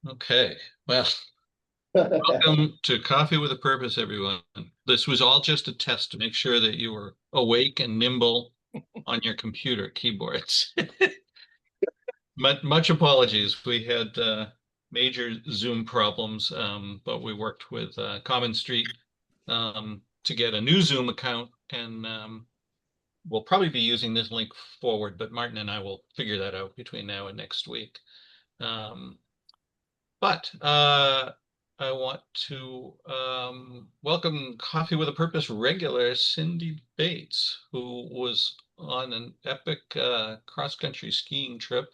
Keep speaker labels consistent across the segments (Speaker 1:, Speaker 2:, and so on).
Speaker 1: Okay. Well, welcome to Coffee with a Purpose, everyone. This was all just a test to make sure that you were awake and nimble on your computer keyboards. Much apologies. We had major Zoom problems, but we worked with Common Street to get a new Zoom account, and we'll probably be using this link forward, but Martin and I will figure that out between now and next week. But I want to welcome Coffee with a Purpose regular Cindy Bates, who was on an epic cross-country skiing trip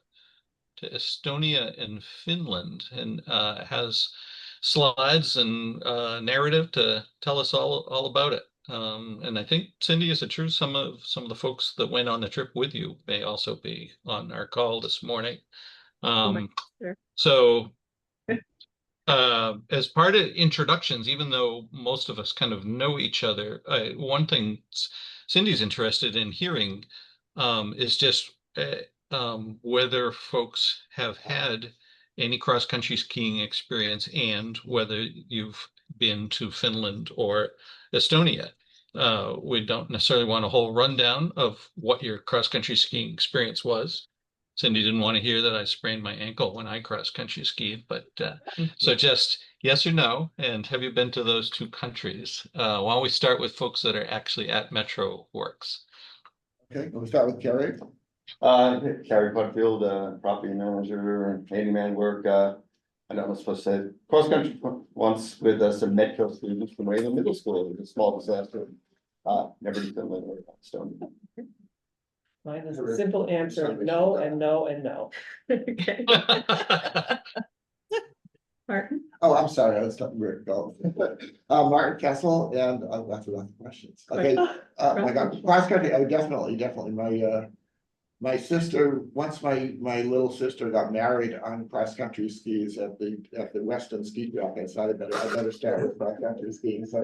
Speaker 1: to Estonia in Finland, and has slides and narrative to tell us all about it. And I think, Cindy, is it true some of the folks that went on the trip with you may also be on our call this morning?
Speaker 2: Sure.
Speaker 1: So as part of introductions, even though most of us kind of know each other, one thing Cindy's interested in hearing is just whether folks have had any cross-country skiing experience and whether you've been to Finland or Estonia. We don't necessarily want a whole rundown of what your cross-country skiing experience was. Cindy didn't want to hear that I sprained my ankle when I cross-country skied, but so just yes or no, and have you been to those two countries? Why don't we start with folks that are actually at Metro Works?
Speaker 3: Okay, we'll start with Kerry.
Speaker 4: Carrie Putfield, property manager, handyman work. I know I'm supposed to say cross country once with some Metro students from Wayland Middle School. It was a small disaster. Never did Finland or Estonia.
Speaker 2: Mine is a simple answer, no and no and no. Okay. Martin?
Speaker 3: Oh, I'm sorry, I was letting Rick go. Martin Kessel, and I've got a lot of questions. Okay, my God, cross country, oh, definitely. My sister, once my little sister got married on cross country skis at the Weston ski track, I decided I better start with cross country skiing. So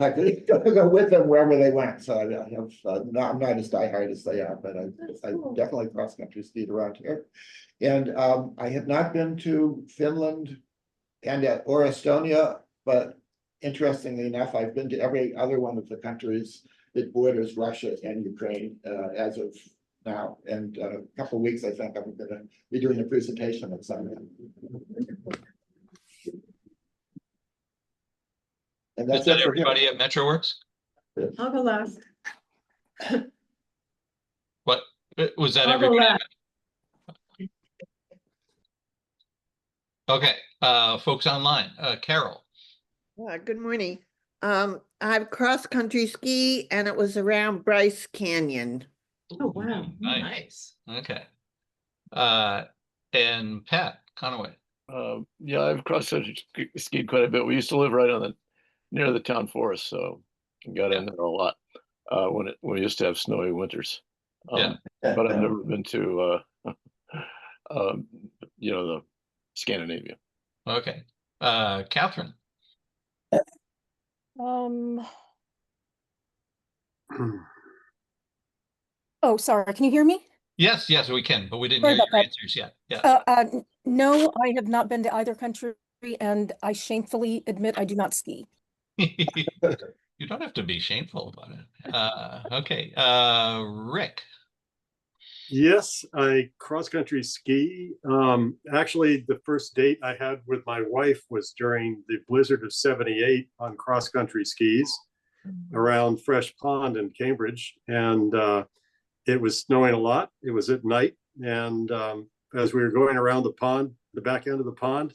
Speaker 3: I could go with them wherever they went. So I have I'm not as diehard as they are, but I definitely cross country skied around here. And I have not been to Finland and or Estonia, but interestingly enough, I've been to every other one of the countries that borders Russia and Ukraine as of now, and a couple of weeks, I think I'm going to be doing a presentation at some of them. And that's
Speaker 1: Is that everybody at MetroWorks?
Speaker 2: I'll go last.
Speaker 1: What was that?
Speaker 2: I'll go last.
Speaker 1: Okay, folks online. Carol.
Speaker 5: Good morning. I've cross-country ski and it was around Bryce Canyon.
Speaker 2: Oh, wow.
Speaker 1: Nice. Okay. And Pat Conaway.
Speaker 6: Yeah, I've cross-country skied quite a bit. We used to live right on near the town forest, so I got in there a lot when we used to have snowy winters. But I've never been to the Scandinavia.
Speaker 1: Okay. Catherine.
Speaker 7: Oh, sorry. Can you hear me?
Speaker 1: Yes, we can, but we didn't hear your answers yet. Yeah.
Speaker 7: No, I have not been to either country, and I shamefully admit I do not ski.
Speaker 1: You don't have to be shameful about it. Okay. Rick.
Speaker 8: Yes, I cross-country ski. Actually, the first date I had with my wife was during the blizzard of '78 on cross-country skis around Fresh Pond in Cambridge. And it was snowing a lot. It was at night. And as we were going around the pond, the back end of the pond,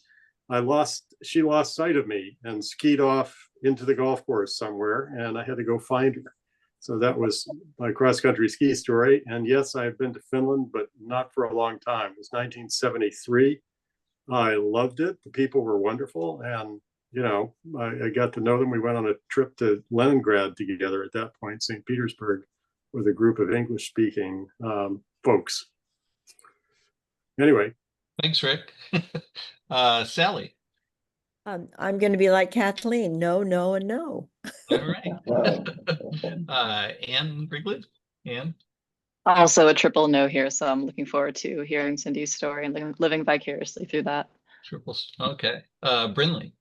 Speaker 8: she lost sight of me and skied off into the golf course somewhere. And I had to go find her. So that was my cross-country ski story. And yes, I've been to Finland, but not for a long time. It was 1973. I loved it. The people were wonderful. And, I got to know them. We went on a trip to Leningrad together at that point, St. Petersburg, with a group of English-speaking folks. Anyway.
Speaker 1: Thanks, Rick. Sally.
Speaker 5: I'm going to be like Kathleen. No, no, and no.
Speaker 1: All right. Anne Wrigley. Anne.
Speaker 9: Also a triple no here, so I'm looking forward to hearing Cindy's story and living vicariously through that.
Speaker 1: Okay, Brinley.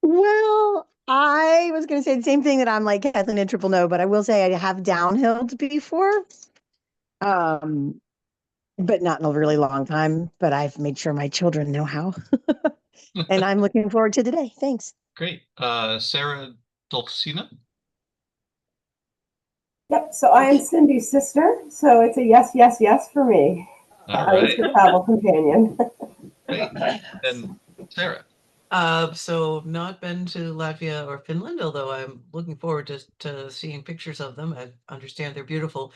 Speaker 9: Well, I was going to say the same thing that I'm like Kathleen and triple no, but I will say I have downhilled before. But not in a really long time, but I've made sure my children know how. And I'm looking forward to the day. Thanks.
Speaker 1: Great. Sarah Dulcina?
Speaker 10: Yep, so I am Cindy's sister, so it's a yes, yes, yes for me.
Speaker 1: All
Speaker 10: At least
Speaker 1: right,
Speaker 10: a travel companion.
Speaker 1: great. And Sarah?
Speaker 11: So I've not been to Latvia or Finland, although I'm looking forward to seeing pictures of them. I understand they're beautiful.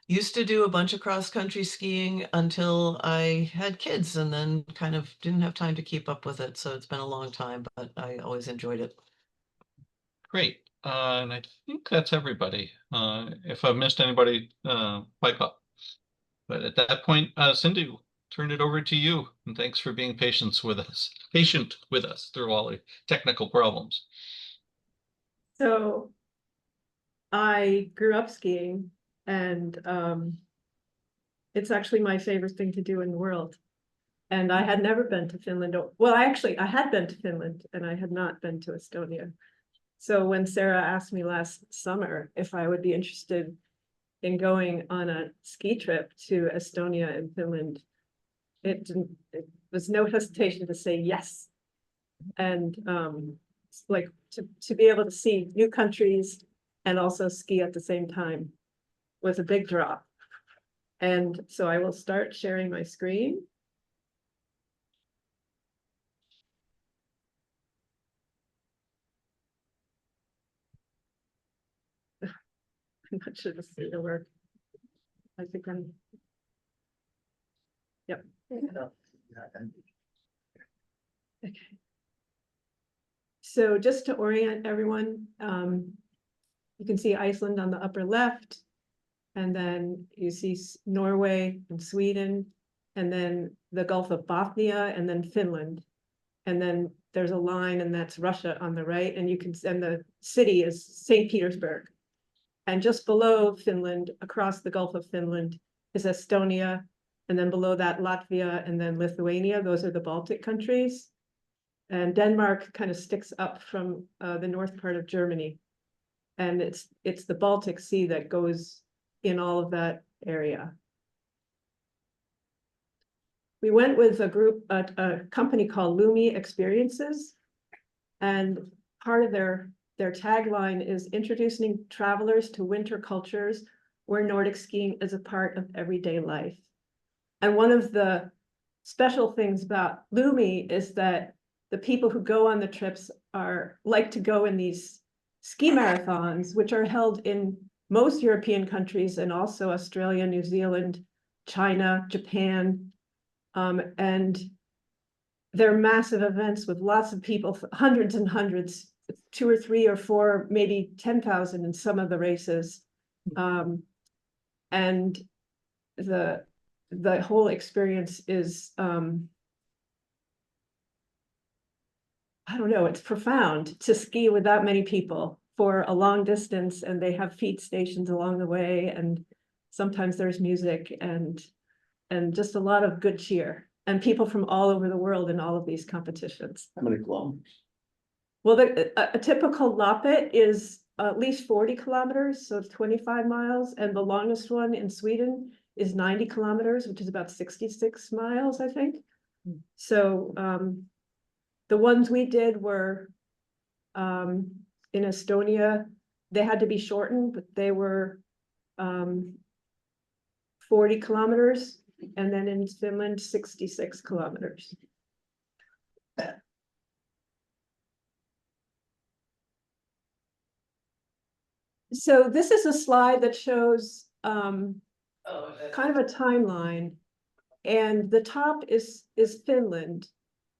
Speaker 11: Used to do a bunch of cross-country skiing until I had kids and then kind of didn't have time to keep up with it. So it's been a long time, but I always enjoyed it.
Speaker 1: Great. And I think that's everybody. If I've missed anybody, pipe up. But at that point, Cindy, turn it over to you. And thanks for being patient with us through all the technical problems.
Speaker 2: So I grew up skiing, and it's actually my favorite thing to do in the world. And I had never been to Finland. Well, I had been to Finland, and I had not been to Estonia. So when Sarah asked me last summer if I would be interested in going on a ski trip to Estonia and Finland, it was no hesitation to say yes. And like to be able to see new countries and also ski at the same time was a big draw. And so I will start sharing my screen. I'm not sure this is gonna work. I think I'm. Yep. Okay. So just to orient everyone, you can see Iceland on the upper left, and then you see Norway and Sweden, and then the Gulf of Bothnia, and then Finland. And then there's a line, and that's Russia on the right, and you can, and the city is St. Petersburg. And just below Finland, across the Gulf of Finland, is Estonia, and then below that Latvia, and then Lithuania. Those are the Baltic countries. And Denmark kind of sticks up from the north part of Germany. And it's the Baltic Sea that goes in all of that area. We went with a group, a company called Lumi Experiences, and part of their tagline is introducing travelers to winter cultures where Nordic skiing is a part of everyday life. And one of the special things about Lumi is that the people who go on the trips like to go in these ski marathons, which are held in most European countries and also Australia, New Zealand, China, Japan. And they're massive events with lots of people, hundreds and hundreds, 2 or 3 or 4, maybe 10,000 in some of the races. And the whole experience is, I don't know, it's profound to ski with that many people for a long distance, and they have feed stations along the way, and sometimes there's music and just a lot of good cheer, and people from all over the world in all of these competitions.
Speaker 4: How many kilometers?
Speaker 2: Well, a typical Loppet is at least 40 kilometers, so it's 25 miles, and the longest one in Sweden is 90 kilometers, which is about 66 miles, I think. So the ones we did were in Estonia, they had to be shortened, but they were 40 kilometers, and then in Finland, 66 kilometers. So this is a slide that shows kind of a timeline, and the top is Finland,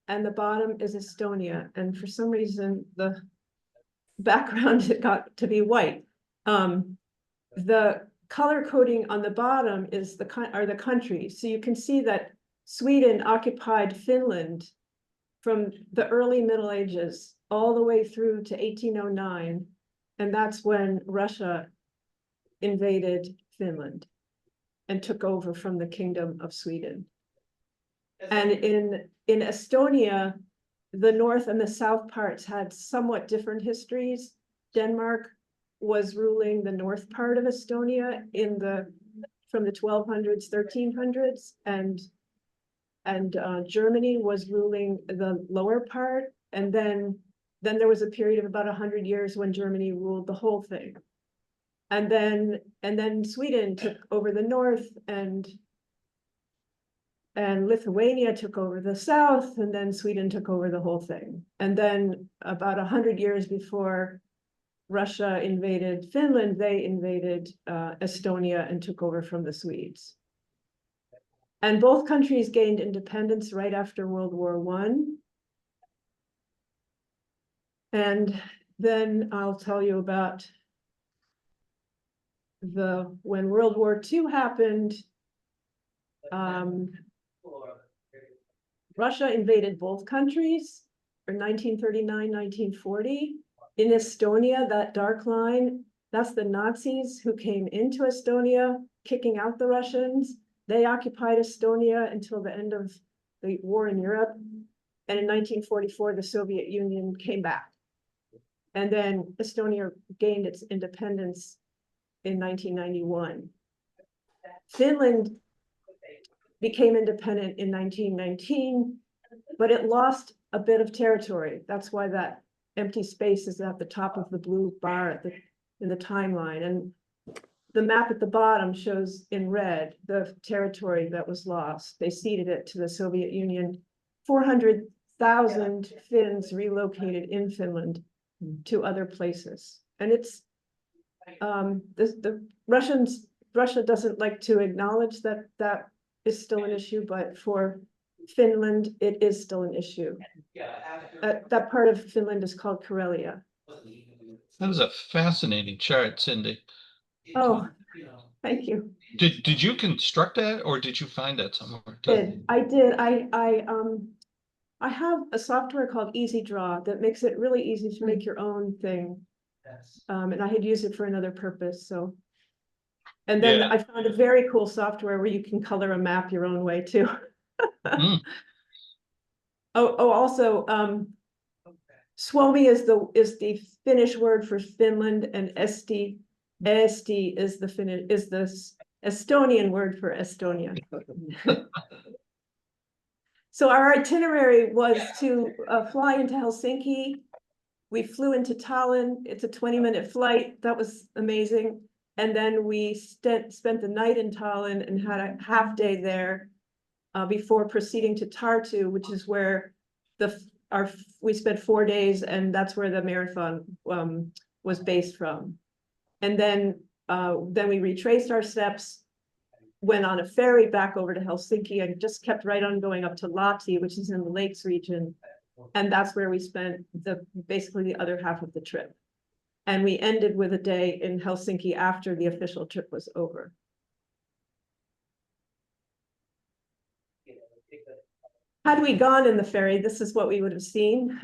Speaker 2: and the bottom is Estonia, and for some reason the background it got to be white. The color coding on the bottom is are the countries, so you can see that Sweden occupied Finland from the early Middle Ages all the way through to 1809, and that's when Russia invaded Finland and took over from the Kingdom of Sweden. And in Estonia, the north and the south parts had somewhat different histories. Denmark was ruling the north part of Estonia from the 1200s, 1300s, and Germany was ruling the lower part. And then there was a period of about 100 years when Germany ruled the whole thing. And then Sweden took over the north, and Lithuania took over the south, and then Sweden took over the whole thing. And then about 100 years before Russia invaded Finland, they invaded Estonia and took over from the Swedes. And both countries gained independence right after World War I. And then I'll tell you about when World War II happened. Russia invaded both countries in 1939, 1940. In Estonia, that dark line, that's the Nazis who came into Estonia, kicking out the Russians. They occupied Estonia until the end of the war in Europe. And in 1944, the Soviet Union came back. And then Estonia gained its independence in 1991. Finland became independent in 1919, but it lost a bit of territory. That's why that empty space is at the top of the blue bar in the timeline. And the map at the bottom shows in red the territory that was lost. They ceded it to the Soviet Union. 400,000 Finns relocated in Finland to other places. And it's Russia doesn't like to acknowledge that is still an issue, but for Finland, it is still an issue. That part of Finland is called Karelia.
Speaker 1: That is a fascinating chart, Cindy.
Speaker 2: Oh, thank you.
Speaker 1: Did you construct that, or did you find that somewhere?
Speaker 2: I did. I have a software called Easy Draw that makes it really easy to make your own thing. And I had used it for another purpose, so. And then I found a very cool software where you can color a map your own way too. Also, Suomi is the Finnish word for Finland, and Eesti is the Estonian word for Estonia. So our itinerary was to fly into Helsinki. We flew into Tallinn. It's a 20-minute flight. That was amazing. And then we spent the night in Tallinn and had a half day there before proceeding to Tartu, which is where we spent 4 days, and that's where the marathon was based from. And then we retraced our steps, went on a ferry back over to Helsinki, and just kept right on going up to Lahti, which is in the Lakes region. And that's where we spent basically the other half of the trip. And we ended with a day in Helsinki after the official trip was over. Had we gone in the ferry, this is what we would have seen.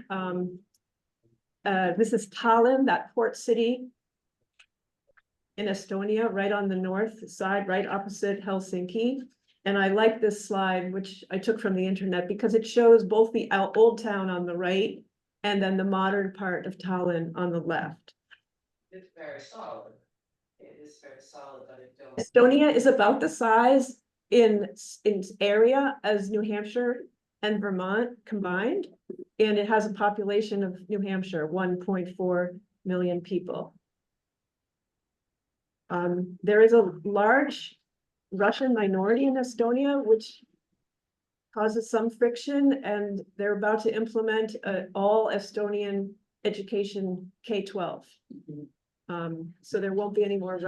Speaker 2: This is Tallinn, that port city in Estonia, right on the north side, right opposite Helsinki. And I like this slide, which I took from the internet, because it shows both the old town on the right and then the modern part of Tallinn on the left.
Speaker 11: It's very solid. It is very solid, but it don't.
Speaker 2: Estonia is about the size in area as New Hampshire and Vermont combined, and it has a population of New Hampshire, 1.4 million people. There is a large Russian minority in Estonia, which causes some friction, and they're about to implement all Estonian education K-12. So there won't be any more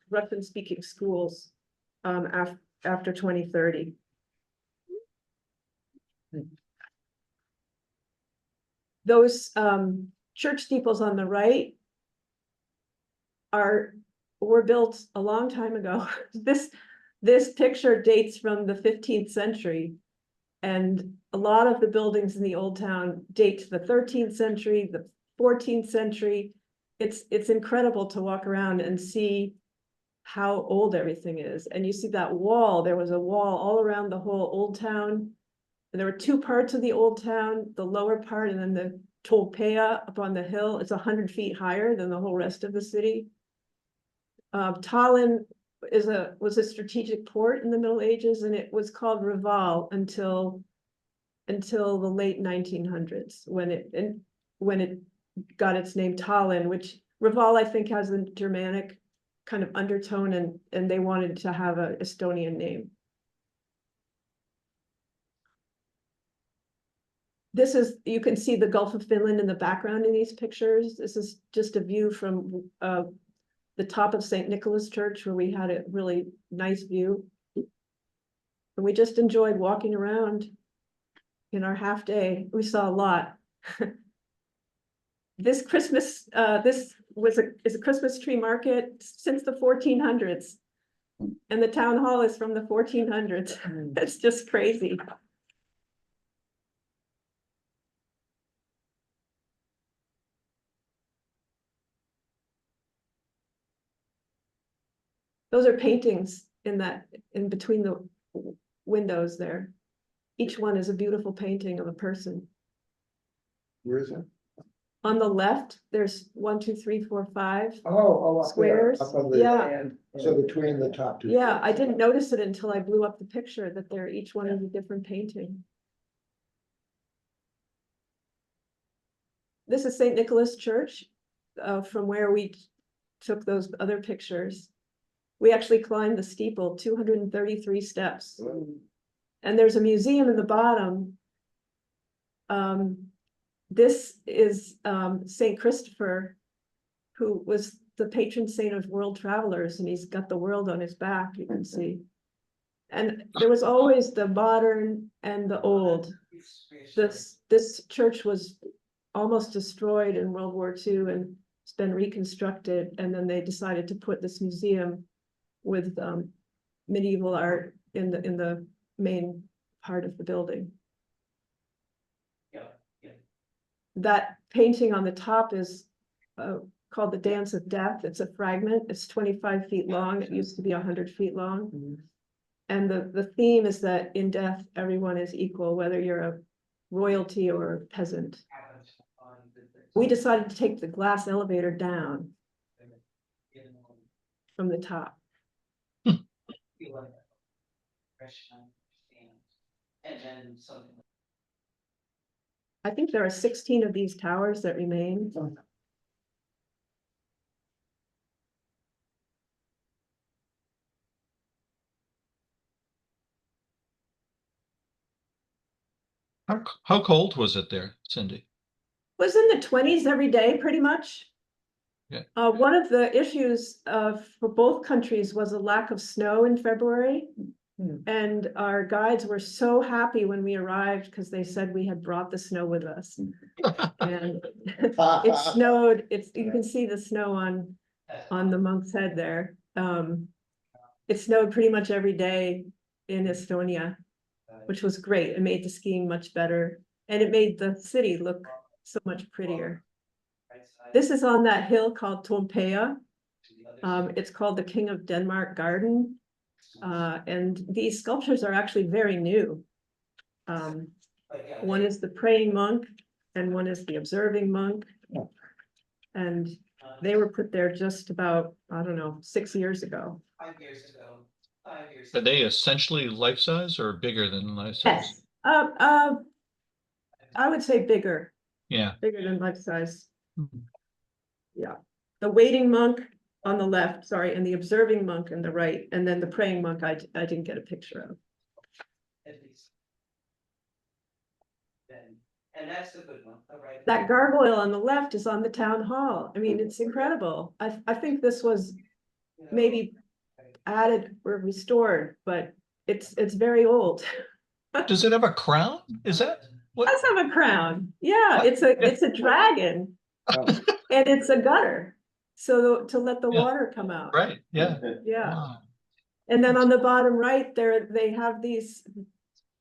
Speaker 2: Russian-speaking schools after 2030. Those church steeples on the right were built a long time ago. This picture dates from the 15th century, and a lot of the buildings in the old town date to the 13th century, the 14th century. It's incredible to walk around and see how old everything is. And you see that wall, there was a wall all around the whole old town. And there were two parts of the old town, the lower part and then the Tolpea up on the hill. It's 100 feet higher than the whole rest of the city. Tallinn was a strategic port in the Middle Ages, and it was called Reval until the late 1900s when it got its name Tallinn, which Reval I think has a Germanic kind of undertone, and they wanted to have an Estonian name. This is, you can see the Gulf of Finland in the background in these pictures. This is just a view from the top of St. Nicholas Church, where we had a really nice view. And we just enjoyed walking around in our half day. We saw a lot. This Christmas, is a Christmas tree market since the 1400s. And the town hall is from the 1400s. It's just crazy. Those are paintings in between the windows there. Each one is a beautiful painting of a person.
Speaker 3: Where is it?
Speaker 2: On the left, there's 1, 2, 3, 4, 5
Speaker 3: Oh, up there,
Speaker 2: squares.
Speaker 3: up on the-
Speaker 2: Yeah,
Speaker 3: So between the top two.
Speaker 2: yeah, I didn't notice it until I blew up the picture that they're each one is a different painting. This is St. Nicholas Church, from where we took those other pictures. We actually climbed the steeple, 233 steps. And there's a museum in the bottom. This is St. Christopher, who was the patron saint of world travelers, and he's got the world on his back, you can see. And there was always the modern and the old. This church was almost destroyed in World War II, and it's been reconstructed, and then they decided to put this museum with medieval art in the main part of the building. That painting on the top is called the Dance of Death. It's a fragment. It's 25 feet long. It used to be 100 feet long. And the theme is that in death, everyone is equal, whether you're a royalty or a peasant. We decided to take the glass elevator down from the top. I think there are 16 of these towers that remain.
Speaker 1: How cold was it there, Cindy?
Speaker 2: It was in the 20s every day, pretty much.
Speaker 1: Yeah.
Speaker 2: One of the issues for both countries was a lack of snow in February. And our guides were so happy when we arrived because they said we had brought the snow with us. And it snowed. You can see the snow on the monk's head there. It snowed pretty much every day in Estonia, which was great. It made the skiing much better, and it made the city look so much prettier. This is on that hill called Tolpea. It's called the King of Denmark Garden. And these sculptures are actually very new. One is the praying monk and one is the observing monk. And they were put there just about, I don't know, 6 years ago.
Speaker 11: 5 years ago. 5 years.
Speaker 1: Are they essentially life size or bigger than life size?
Speaker 2: Yes. I would say bigger.
Speaker 1: Yeah.
Speaker 2: Bigger than life size. Yeah. The waiting monk on the left, sorry, and the observing monk on the right, and then the praying monk I didn't get a picture of.
Speaker 11: At least. And that's the good one, all right.
Speaker 2: That gargoyle on the left is on the town hall. I mean, it's incredible. I think this was maybe added or restored, but it's very old.
Speaker 1: Does it have a crown? Is that what?
Speaker 2: It does have a crown. Yeah,
Speaker 1: What?
Speaker 2: it's a dragon. And it's a gutter. So to let the
Speaker 1: Yeah.
Speaker 2: water come out.
Speaker 1: Right, yeah.
Speaker 2: Yeah.
Speaker 1: Wow.
Speaker 2: And then on the bottom right there, they have these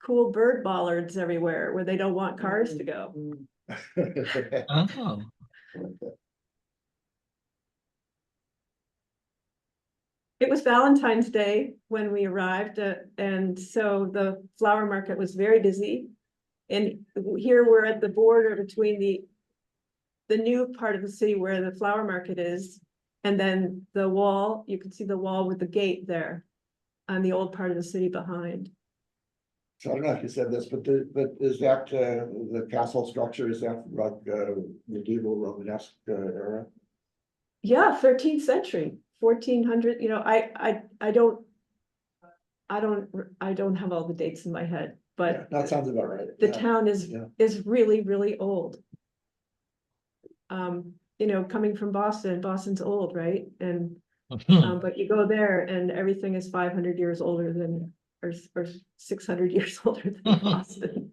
Speaker 2: cool bird bollards everywhere where they don't want cars to go.
Speaker 1: Oh.
Speaker 2: It was Valentine's Day when we arrived, and so the flower market was very busy. And here we're at the border between the new part of the city where the flower market is, and then the wall, you can see the wall with the gate there on the old part of the city behind.
Speaker 3: So I don't know if you said this, but is that the castle structure, is that like medieval Romanesque era?
Speaker 2: Yeah, 13th century, 1400, you know, I don't have all the dates in my head,
Speaker 3: Yeah,
Speaker 2: but
Speaker 3: that sounds about right.
Speaker 2: the
Speaker 3: Yeah.
Speaker 2: town is
Speaker 3: Yeah.
Speaker 2: really, really old. You know, coming from Boston, Boston's old, right? And but you go there and everything is 500 years older than, or 600 years older than Boston.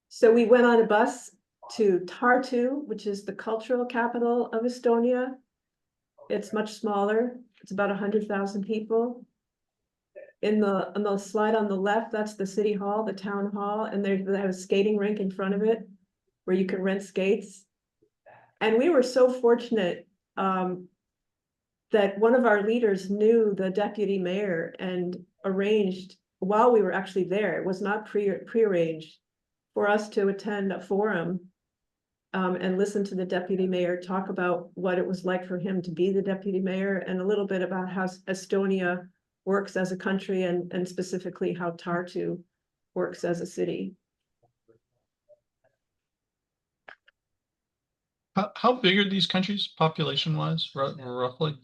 Speaker 2: So we went on a bus to Tartu, which is the cultural capital of Estonia. It's much smaller. It's about 100,000 people. On the slide on the left, that's the city hall, the town hall, and they have a skating rink in front of it where you can rent skates. And we were so fortunate that one of our leaders knew the deputy mayor and arranged, while we were actually there, it was not prearranged, for us to attend a forum and listen to the deputy mayor talk about what it was like for him to be the deputy mayor, and a little bit about how Estonia works as a country, and specifically how Tartu works as a city.
Speaker 1: How big are these countries population wise, roughly?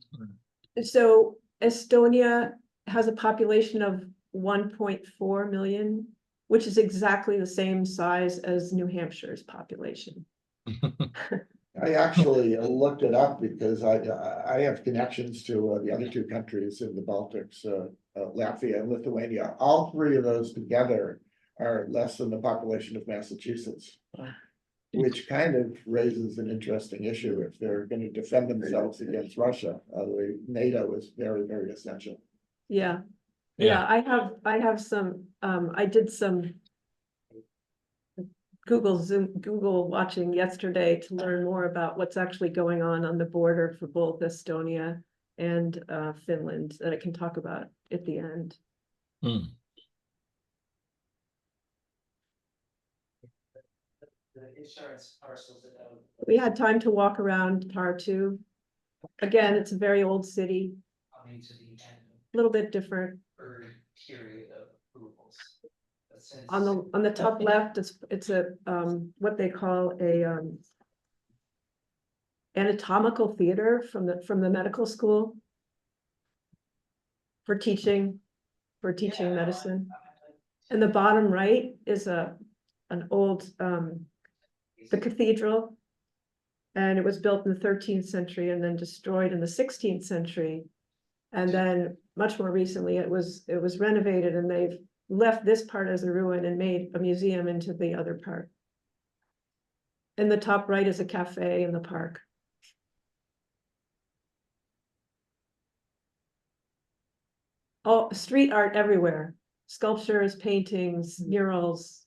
Speaker 2: So Estonia has a population of 1.4 million, which is exactly the same size as New Hampshire's population.
Speaker 3: I actually looked it up because I have connections to the other two countries in the Baltics, Latvia and Lithuania. All three of those together are less than the population of Massachusetts, which kind of raises an interesting issue if they're going to defend themselves against Russia. NATO is very, very essential.
Speaker 2: Yeah. Yeah, I have some, I did some Google watching yesterday to learn more about what's actually going on the border for both Estonia and Finland that I can talk about at the end. We had time to walk around Tartu. Again, it's a very old city. A little bit different. On the top left, it's a what they call a anatomical theater from the medical school for teaching medicine. And the bottom right is an old the cathedral, and it was built in the 13th century and then destroyed in the 16th century. And then much more recently, it was renovated, and they've left this part as a ruin and made a museum into the other part. In the top right is a cafe in the park. Oh, street art everywhere. Sculptures, paintings, murals.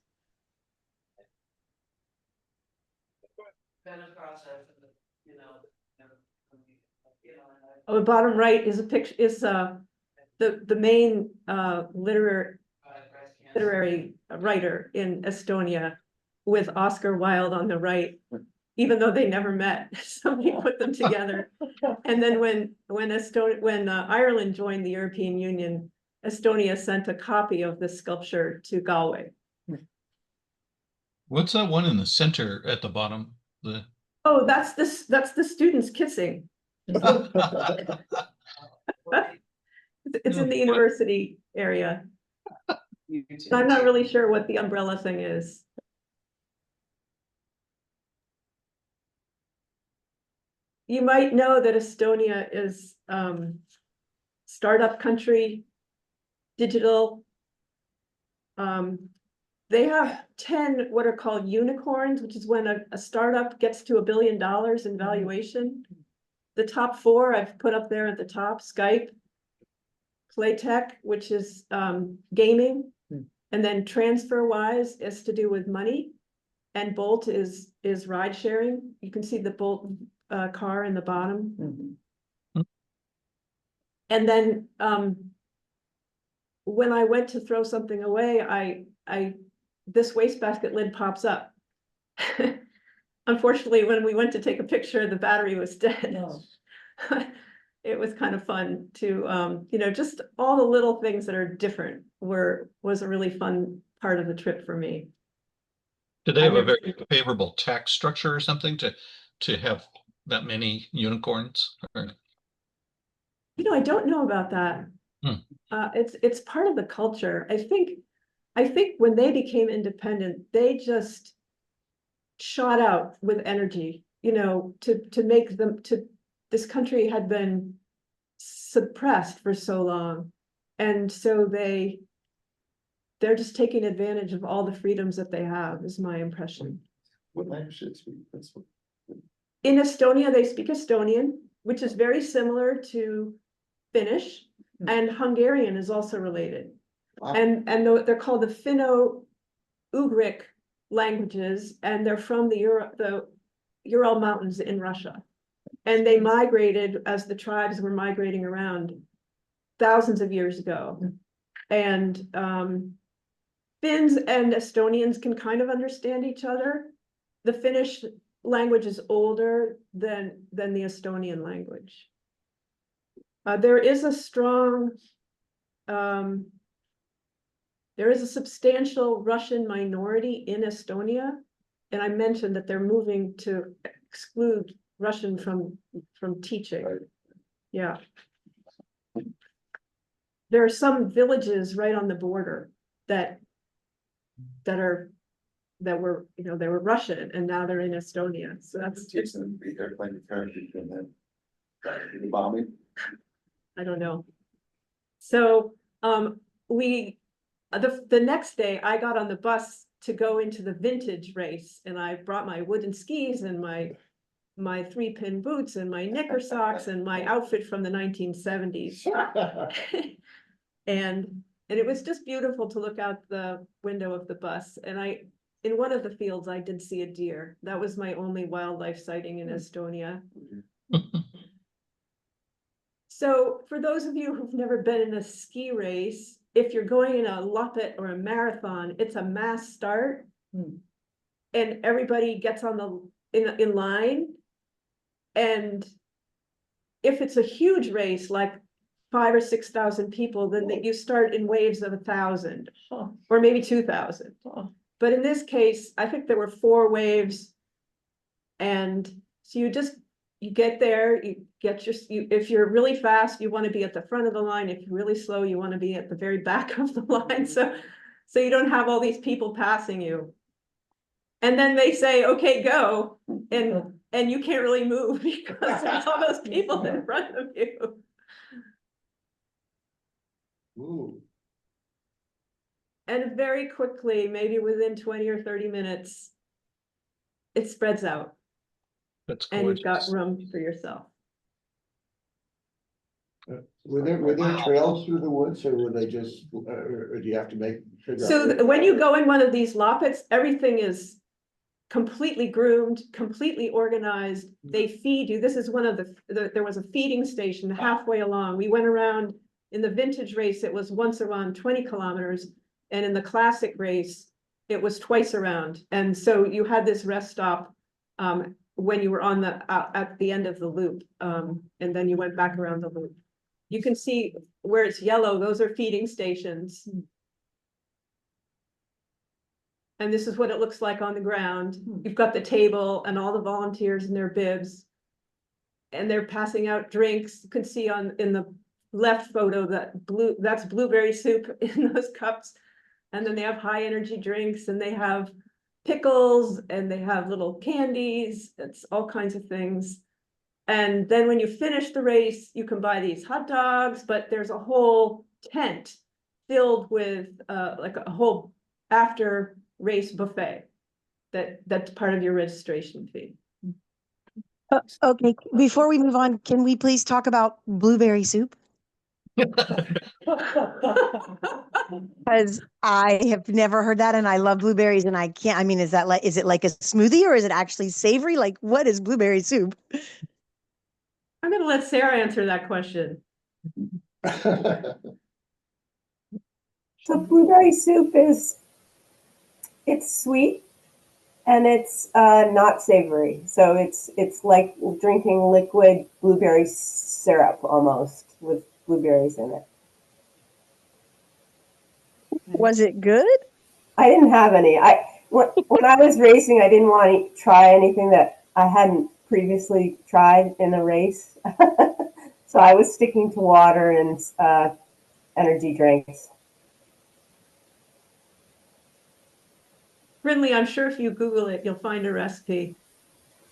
Speaker 2: Oh, the bottom right is a picture, is the main literary writer in Estonia, with Oscar Wilde on the right, even though they never met. Somebody put them together. And then when Ireland joined the European Union, Estonia sent a copy of the sculpture to Galway.
Speaker 1: What's that one in the center at the bottom?
Speaker 2: Oh, that's the students kissing. It's in the university area. I'm not really sure what the umbrella thing is. You might know that Estonia is startup country, digital. They have 10 what are called unicorns, which is when a startup gets to $1 billion in valuation. The top 4 I've put up there at the top: Skype, Playtech, which is gaming, and then TransferWise is to do with money, and Bolt is ride sharing. You can see the Bolt car in the bottom. And then when I went to throw something away, this wastebasket lid pops up. Unfortunately, when we went to take a picture, the battery was dead. It was kind of fun to, you know, just all the little things that are different was a really fun part of the trip for me.
Speaker 1: Do they have a very favorable tax structure or something to have that many unicorns? Or...
Speaker 2: You know, I don't know about that. It's part of the culture. I think when they became independent, they just shot out with energy, you know, to make them this country had been suppressed for so long. And so they're just taking advantage of all the freedoms that they have, is my impression.
Speaker 4: What language should speak?
Speaker 2: In Estonia, they speak Estonian, which is very similar to Finnish, and Hungarian is also related.
Speaker 3: Wow.
Speaker 2: And they're called the Finno-Ugric languages, and they're from the Ural Mountains in Russia. And they migrated as the tribes were migrating around thousands of years ago. And Finns and Estonians can kind of understand each other. The Finnish language is older than the Estonian language. There is a strong, there is a substantial Russian minority in Estonia. And I mentioned that they're moving to exclude Russian from teaching.
Speaker 4: Right.
Speaker 2: Yeah. There are some villages right on the border that were, you know, they were Russian and now they're in Estonia. So that's
Speaker 4: teach them to be there playing the characters and then the bombing.
Speaker 2: I don't know. So the next day I got on the bus to go into the vintage race, and I brought my wooden skis and my 3-pin boots and my knicker socks and my outfit from the 1970s. And it was just beautiful to look out the window of the bus. And in one of the fields, I did see a deer. That was my only wildlife sighting in Estonia. So for those of you who've never been in a ski race, if you're going in a Loppet or a marathon, it's a mass start. And everybody gets on in line. And if it's a huge race, like 5,000 or 6,000 people, then you start in waves of 1,000 or maybe 2,000. But in this case, I think there were 4 waves. And so you get there, if you're really fast, you want to be at the front of the line. If you're really slow, you want to be at the very back of the line. So you don't have all these people passing you. And then they say, okay, go. And you can't really move because there's all those people in front of you.
Speaker 3: Ooh.
Speaker 2: And very quickly, maybe within 20 or 30 minutes, it spreads out.
Speaker 1: That's
Speaker 2: and you've got
Speaker 1: gorgeous.
Speaker 2: room for yourself.
Speaker 3: Were there trails through the woods, or were they just, or do you have to figure out?
Speaker 2: When you go in one of these loppets, everything is completely groomed, completely organized. They feed you. This is one of there was a feeding station halfway along. We went around in the vintage race. It was once around 20 kilometers. And in the classic race, it was twice around. And so you had this rest stop when you were on at the end of the loop. And then you went back around the loop. You can see where it's yellow, those are feeding stations. And this is what it looks like on the ground. You've got the table and all the volunteers in their bibs. And they're passing out drinks. You can see in the left photo that's blueberry soup in those cups. And then they have high energy drinks, and they have pickles, and they have little candies. It's all kinds of things. And then when you finish the race, you can buy these hot dogs, but there's a whole tent filled with like a whole after race buffet that's part of your registration fee.
Speaker 9: Okay, before we move on, can we please talk about blueberry soup? Because I have never heard that, and I love blueberries, and I can't. I mean, is it like a smoothie, or is it actually savory? Like, what is blueberry soup?
Speaker 2: I'm going to let Sarah answer that question.
Speaker 10: So blueberry soup it's sweet and it's not savory. So it's like drinking liquid blueberry syrup almost with blueberries in it.
Speaker 9: Was it good?
Speaker 10: I didn't have any. When I was racing, I didn't want to try anything that I hadn't previously tried in a race. So I was sticking to water and energy drinks.
Speaker 2: Brindley, I'm sure if you Google it, you'll find a recipe.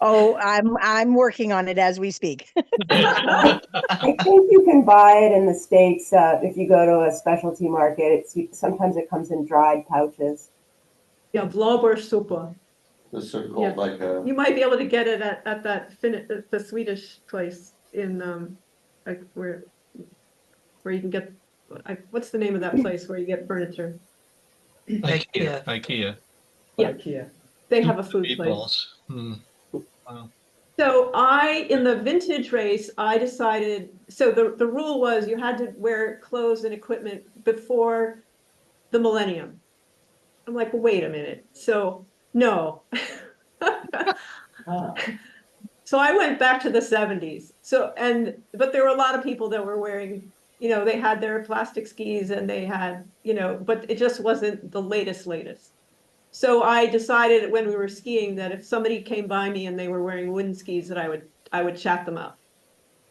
Speaker 9: Oh, I'm working on it as we speak.
Speaker 10: I think you can buy it in the States if you go to a specialty market. Sometimes it comes in dried pouches.
Speaker 2: Yeah, blåbärssuppe.
Speaker 4: This sort of
Speaker 2: Yeah.
Speaker 4: called like a,
Speaker 2: You might be able to get it at that the Swedish place in like where you can get what's the name of that place where you get furniture?
Speaker 1: IKEA. IKEA.
Speaker 2: Yeah, they have a food place.
Speaker 1: Meatballs. Wow.
Speaker 2: So in the vintage race, I decided, so the rule was you had to wear clothes and equipment before the millennium. I'm like, well, wait a minute. So no. So I went back to the 70s. But there were a lot of people that were wearing, they had their plastic skis and they had, but it just wasn't the latest. So I decided when we were skiing that if somebody came by me and they were wearing wooden skis, that I would chat them up.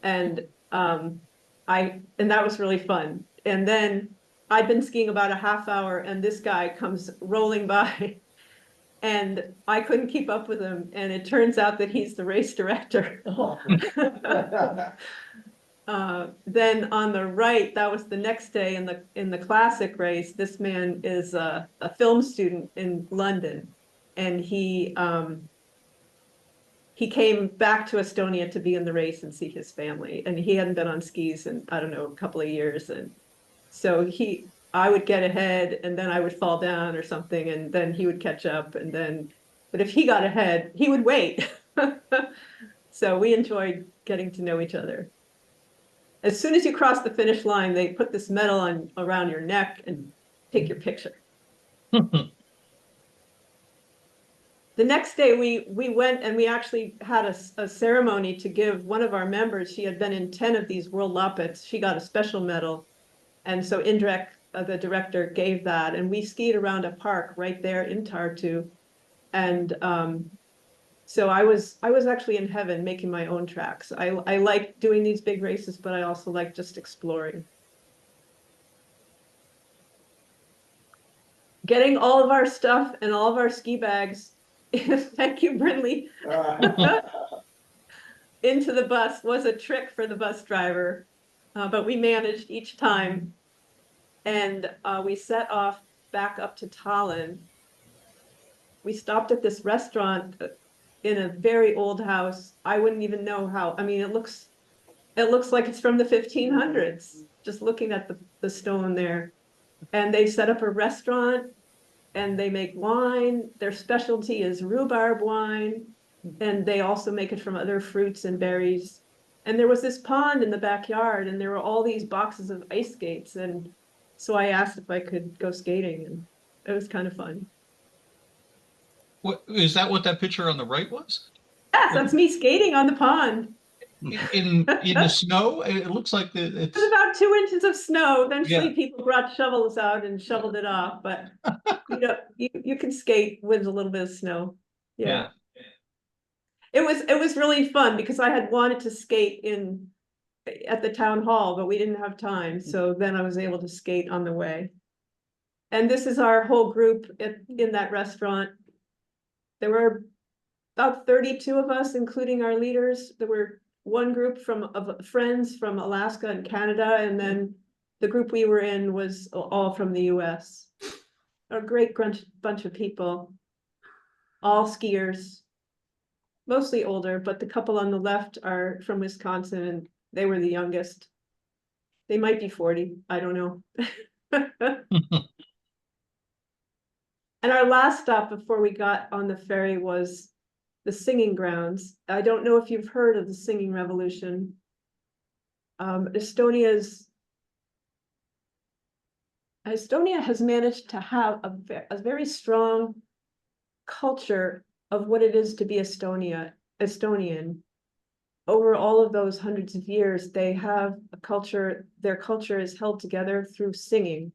Speaker 2: And that was really fun. And then I'd been skiing about a half hour and this guy comes rolling by and I couldn't keep up with him. And it turns out that he's the race director. Then on the right, that was the next day in the classic race. This man is a film student in London, and he came back to Estonia to be in the race and see his family. And he hadn't been on skis in, I don't know, a couple of years. And so I would get ahead and then I would fall down or something, and then he would catch up. But if he got ahead, he would wait. So we enjoyed getting to know each other. As soon as you cross the finish line, they put this medal around your neck and take your picture. The next day we went and we actually had a ceremony to give one of our members, she had been in 10 of these World Loppets, she got a special medal. And so Indrek, the director, gave that, and we skied around a park right there in Tartu. And so I was actually in heaven making my own tracks. I like doing these big races, but I also like just exploring. Getting all of our stuff and all of our ski bags, thank you, Brindley, into the bus was a trick for the bus driver, but we managed each time. And we set off back up to Tallinn. We stopped at this restaurant in a very old house. I wouldn't even know how. I mean, it looks like it's from the 1500s, just looking at the stone there. And they set up a restaurant and they make wine. Their specialty is rhubarb wine. And they also make it from other fruits and berries. And there was this pond in the backyard and there were all these boxes of ice skates. And so I asked if I could go skating, and it was kind of fun.
Speaker 1: What is that? What that picture on the right was?
Speaker 2: Yes, that's me skating on the pond.
Speaker 1: In the snow? It looks like it's
Speaker 2: There's about 2 inches of snow. Eventually,
Speaker 1: Yeah.
Speaker 2: people brought shovels out and shoveled it off. But you can skate with a little bit of snow. Yeah. It was really fun because I had wanted to skate at the town hall, but we didn't have time. So then I was able to skate on the way. And this is our whole group in that restaurant. There were about 32 of us, including our leaders. There were one group of friends from Alaska and Canada, and then the group we were in was all from the US. A great bunch of people, all skiers, mostly older, but the couple on the left are from Wisconsin, and they were the youngest. They might be 40, I don't know. And our last stop before we got on the ferry was the singing grounds. I don't know if you've heard of the singing revolution. Estonia's Estonia has managed to have a very strong culture of what it is to be Estonian. Over all of those hundreds of years, they have a culture, their culture is held together through singing.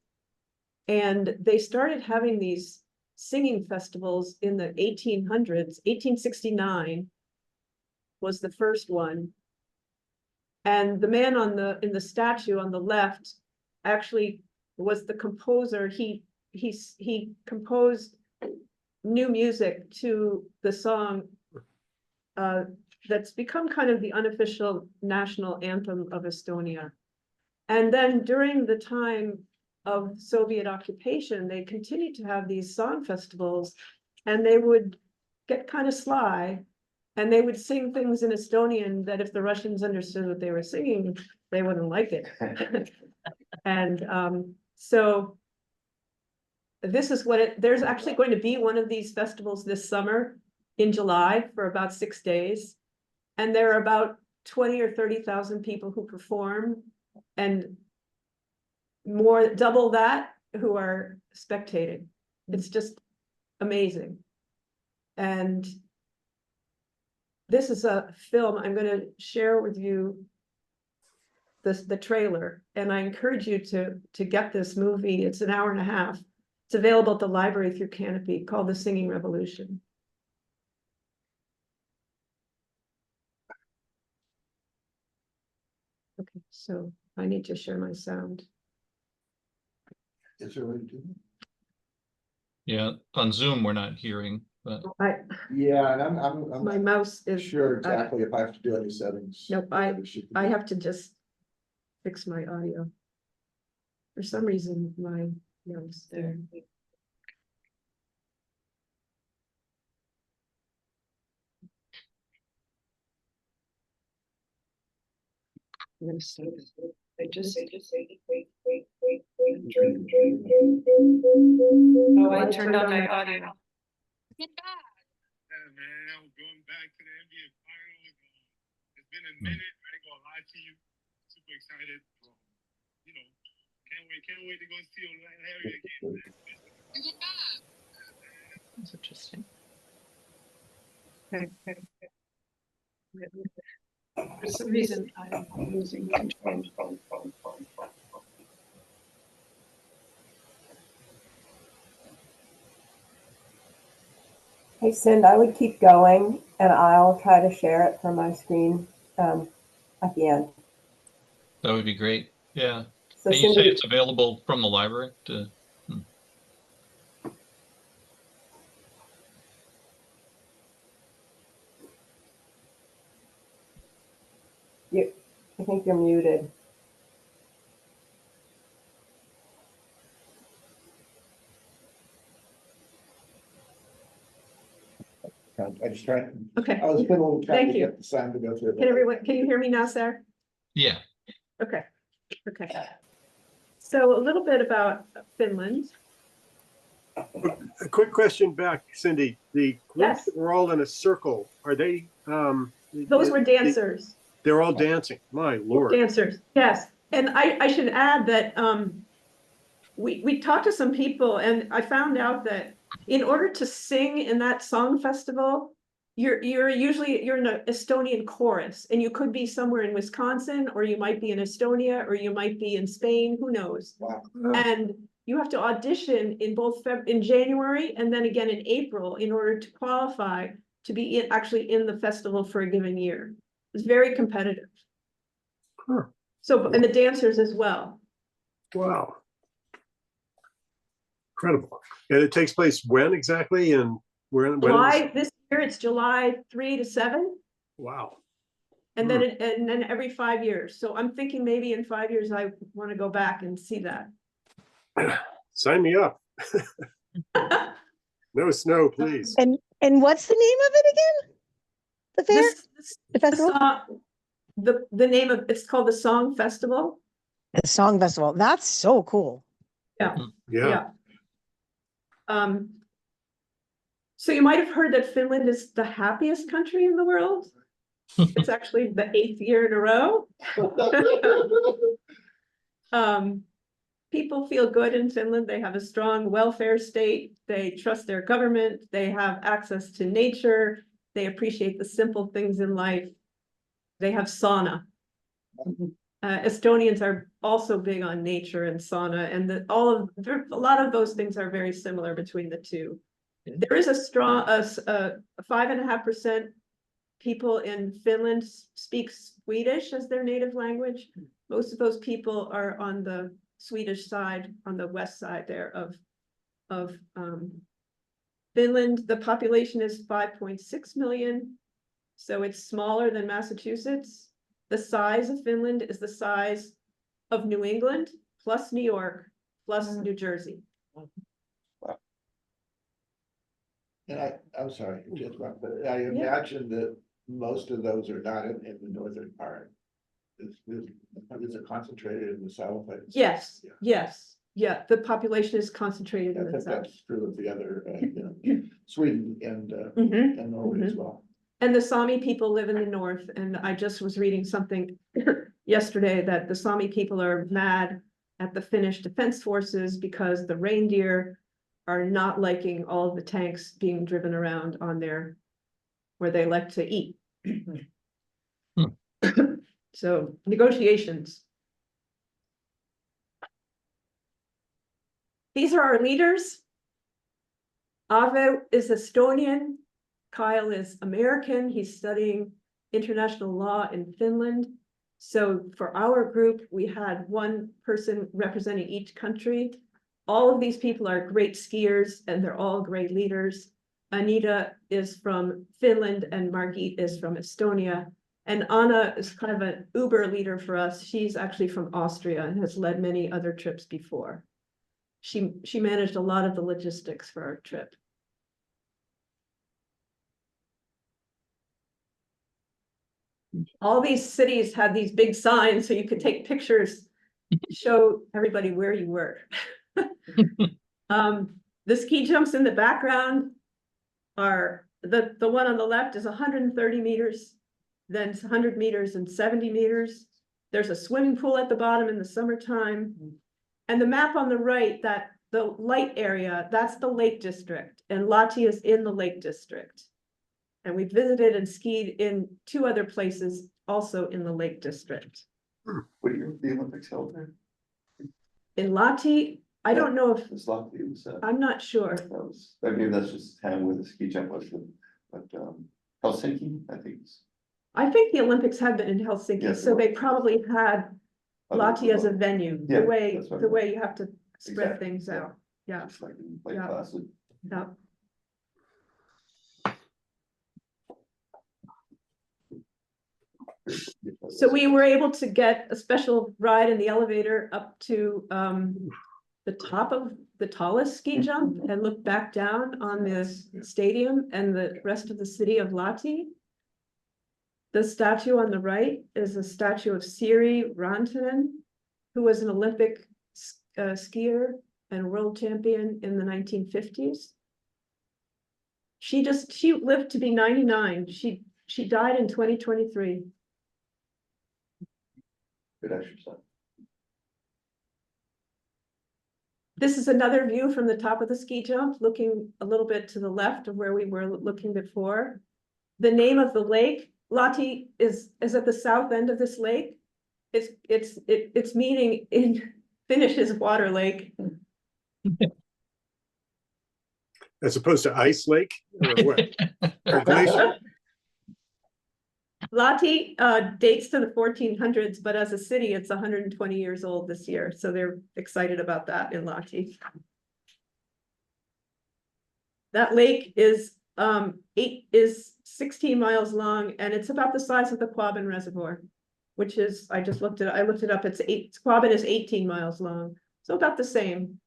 Speaker 2: And they started having these singing festivals in the 1800s. 1869 was the first one. And the man in the statue on the left actually was the composer. He composed new music to the song that's become kind of the unofficial national anthem of Estonia. And then during the time of Soviet occupation, they continued to have these song festivals, and they would get kind of sly, and they would sing things in Estonian that if the Russians understood what they were singing, they wouldn't like it. And so this is what there's actually going to be one of these festivals this summer in July for about 6 days. And there are about 20 or 30,000 people who perform, and more, double that, who are spectating. It's just amazing. And this is a film I'm going to share with you, the trailer, and I encourage you to get this movie. It's an hour and a half. It's available at the library through Canopy, called The Singing Revolution. Okay, so I need to share my sound.
Speaker 3: Is there a way to do it?
Speaker 1: Yeah, on Zoom, we're not hearing, but
Speaker 3: Yeah, and I'm
Speaker 2: My
Speaker 3: not
Speaker 2: mouse is.
Speaker 3: sure exactly if I have to do any settings.
Speaker 2: Nope, I have to just fix my audio. For some reason, my mouse there. I'm gonna see. I just. Oh, I turned on my audio.
Speaker 12: Yeah, man, I'm going back to the NBA Finals. It's been a minute. I ain't gonna lie to you. Super excited. You know, can't wait to go see Larry again.
Speaker 2: That's interesting. Okay. For some reason, I'm losing control.
Speaker 10: Hey, Cindy, I would keep going, and I'll try to share it from my screen at the end.
Speaker 1: that would be great. Yeah.
Speaker 10: So
Speaker 1: And you say
Speaker 10: Cindy,
Speaker 1: it's available from the library to?
Speaker 10: I think you're muted.
Speaker 3: I just tried.
Speaker 2: Okay.
Speaker 3: I was trying
Speaker 2: Thank
Speaker 3: to
Speaker 2: you.
Speaker 3: get the sound to go through.
Speaker 2: Can you hear me now, Sarah?
Speaker 1: Yeah.
Speaker 2: Okay. So a little bit about Finland.
Speaker 8: A quick question back, Cindy. The groups
Speaker 2: Yes.
Speaker 8: that were all in a circle, are they?
Speaker 2: Those were dancers.
Speaker 8: They're all dancing. My Lord.
Speaker 2: Dancers, yes. And I should add that we talked to some people, and I found out that in order to sing in that song festival, you're in an Estonian chorus, and you could be somewhere in Wisconsin, or you might be in Estonia, or you might be in Spain, who knows?
Speaker 3: Wow.
Speaker 2: And you have to audition in both in January and then again in April in order to qualify to be actually in the festival for a given year. It's very competitive.
Speaker 8: Huh.
Speaker 2: So, and the dancers as well.
Speaker 8: Wow. Incredible. And it takes place when exactly? And when?
Speaker 2: This year it's July 3 to 7.
Speaker 8: Wow.
Speaker 2: And then and then every 5 years. So I'm thinking maybe in 5 years I want to go back and see that.
Speaker 8: Sign me up. No snow, please.
Speaker 9: And what's the name of it again? The fair? The festival?
Speaker 2: The name of it's called the Song Festival.
Speaker 9: The Song Festival. That's so cool.
Speaker 8: Yeah.
Speaker 2: So you might have heard that Finland is the happiest country in the world. It's actually the 8th year in a row. people feel good in Finland. They have a strong welfare state. They trust their government. They have access to nature. They appreciate the simple things in life. They have sauna. Estonians are also big on nature and sauna, and a lot of those things are very similar between the two. There is a strong, 5.5% people in Finland speak Swedish as their native language. Most of those people are on the Swedish side, on the west side there of Finland. The population is 5.6 million, so it's smaller than Massachusetts. The size of Finland is the size of New England, plus New York, plus New Jersey.
Speaker 3: And I'm sorry, but I imagine that most of those are not in the northern part. Is it concentrated in the south?
Speaker 2: Yes,
Speaker 3: Yeah.
Speaker 2: yes, yeah, the population is concentrated
Speaker 3: I
Speaker 2: in the
Speaker 3: think
Speaker 2: south.
Speaker 3: that's true of the other, Sweden and Norway as well.
Speaker 2: And the Sami people live in the north, and I just was reading something yesterday that the Sami people are mad at the Finnish defense forces because the reindeer are not liking all the tanks being driven around on their, where they like to eat. So negotiations. These are our leaders. Ave is Estonian. Kyle is American. He's studying international law in Finland. So for our group, we had one person representing each country. All of these people are great skiers and they're all great leaders. Anita is from Finland and Margit is from Estonia. And Anna is kind of an Uber leader for us. She's actually from Austria and has led many other trips before. She managed a lot of the logistics for our trip. All these cities had these big signs so you could take pictures, show everybody where you were. The ski jumps in the background are, the one on the left is 130 meters, then 100 meters and 70 meters. There's a swimming pool at the bottom in the summertime. And the map on the right, that the light area, that's the Lake District, and Lahti is in the Lake District. And we visited and skied in 2 other places also in the Lake District.
Speaker 4: What year was the Olympics held there?
Speaker 2: In Lahti, I don't know if,
Speaker 4: It's Lahti, it was,
Speaker 2: I'm not sure.
Speaker 4: that was, maybe that's just the town where the ski jump was, but Helsinki, I think.
Speaker 2: I think the Olympics have been in Helsinki,
Speaker 4: Yes,
Speaker 2: so they probably had Lahti as a venue,
Speaker 4: Yeah,
Speaker 2: the way
Speaker 4: that's what I
Speaker 2: the
Speaker 4: meant.
Speaker 2: way you have to spread
Speaker 4: Exactly,
Speaker 2: things
Speaker 4: yeah.
Speaker 2: out. Yeah,
Speaker 4: Just like in Lake
Speaker 2: Yeah.
Speaker 4: Placid.
Speaker 2: yeah. So we were able to get a special ride in the elevator up to the top of the tallest ski jump and look back down on the stadium and the rest of the city of Lahti. The statue on the right is a statue of Siri Rantanen, who was an Olympic skier and world champion in the 1950s. She lived to be 99. She died in 2023.
Speaker 4: Good exercise.
Speaker 2: This is another view from the top of the ski jump, looking a little bit to the left of where we were looking before. The name of the lake, Lahti, is at the south end of this lake. Its meaning in Finnish is water lake.
Speaker 8: As opposed to ice lake or what? Or glacier?
Speaker 2: Lahti dates to the 1400s, but as a city, it's 120 years old this year. So they're excited about that in Lahti. That lake is 16 miles long, and it's about the size of the Quabbin Reservoir, which is, I looked it up, Quabbin is 18 miles long, so about the same.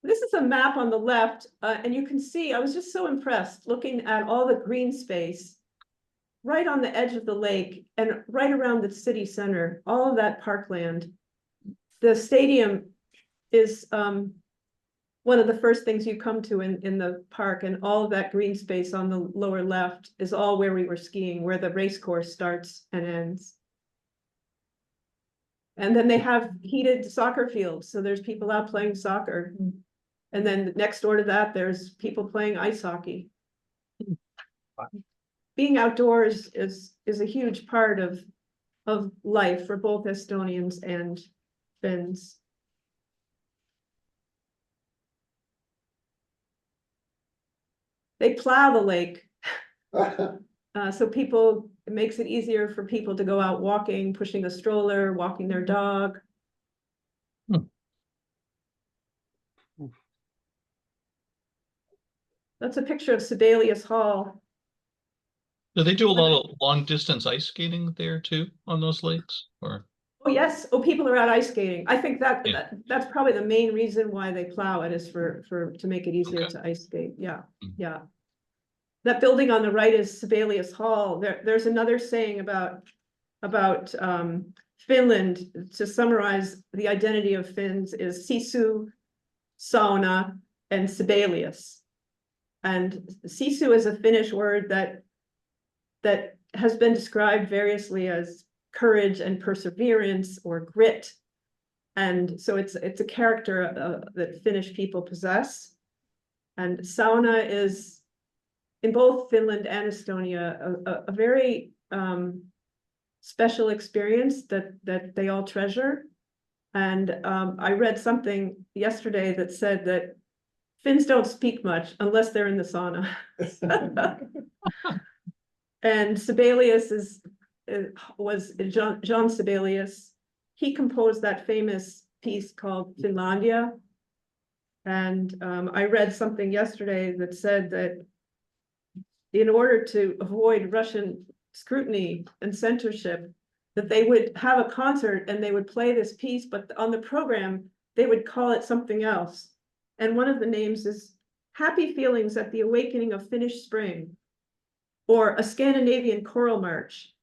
Speaker 2: This is a map on the left, and you can see, I was just so impressed looking at all the green space right on the edge of the lake and right around the city center, all of that parkland. The stadium is one of the first things you come to in the park, and all of that green space on the lower left is all where we were skiing, where the race course starts and ends. And then they have heated soccer fields, so there's people out playing soccer. And then next door to that, there's people playing ice hockey. Being outdoors is a huge part of life for both Estonians and Finns. They plow the lake. So people, it makes it easier for people to go out walking, pushing a stroller, walking their dog. That's a picture of Sibelius Hall.
Speaker 1: Do they do a lot of long distance ice skating there too on those lakes, or?
Speaker 2: Oh, yes. Oh, people are out ice skating. I think
Speaker 1: Yeah.
Speaker 2: that's probably the main reason why they plow it is to make it easier
Speaker 1: Okay.
Speaker 2: to ice skate. Yeah,
Speaker 1: Mm.
Speaker 2: yeah. That building on the right is Sibelius Hall. There's another saying about Finland, to summarize the identity of Finns, is sisu, sauna, and Sibelius. And sisu is a Finnish word that has been described variously as courage and perseverance or grit. And so it's a character that Finnish people possess. And sauna is, in both Finland and Estonia, a very special experience that they all treasure. And I read something yesterday that said that Finns don't speak much unless they're in the sauna. And Sibelius was John Sibelius. He composed that famous piece called Finlandia. And I read something yesterday that said that in order to avoid Russian scrutiny and censorship, that they would have a concert and they would play this piece, but on the program, they would call it something else. And one of the names is Happy Feelings at the Awakening of Finnish Spring, or a Scandinavian choral march.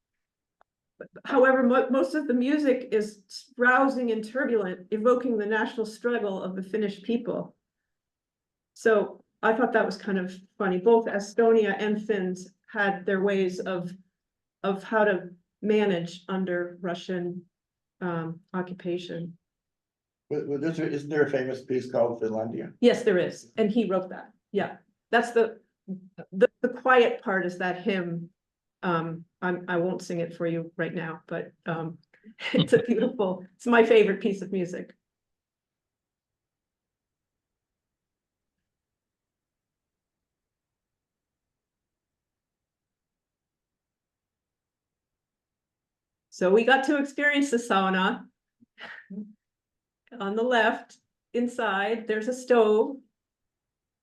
Speaker 2: However, most of the music is rousing and turbulent, evoking the national struggle of the Finnish people. So I thought that was kind of funny. Both Estonia and Finns had their ways of how to manage under Russian occupation.
Speaker 3: Isn't there a famous piece called Finlandia?
Speaker 2: Yes, there is, and he wrote that. Yeah, that's the quiet part is that hymn. I won't sing it for you right now, but it's it's my favorite piece of music. So we got to experience the sauna. On the left, inside, there's a stove.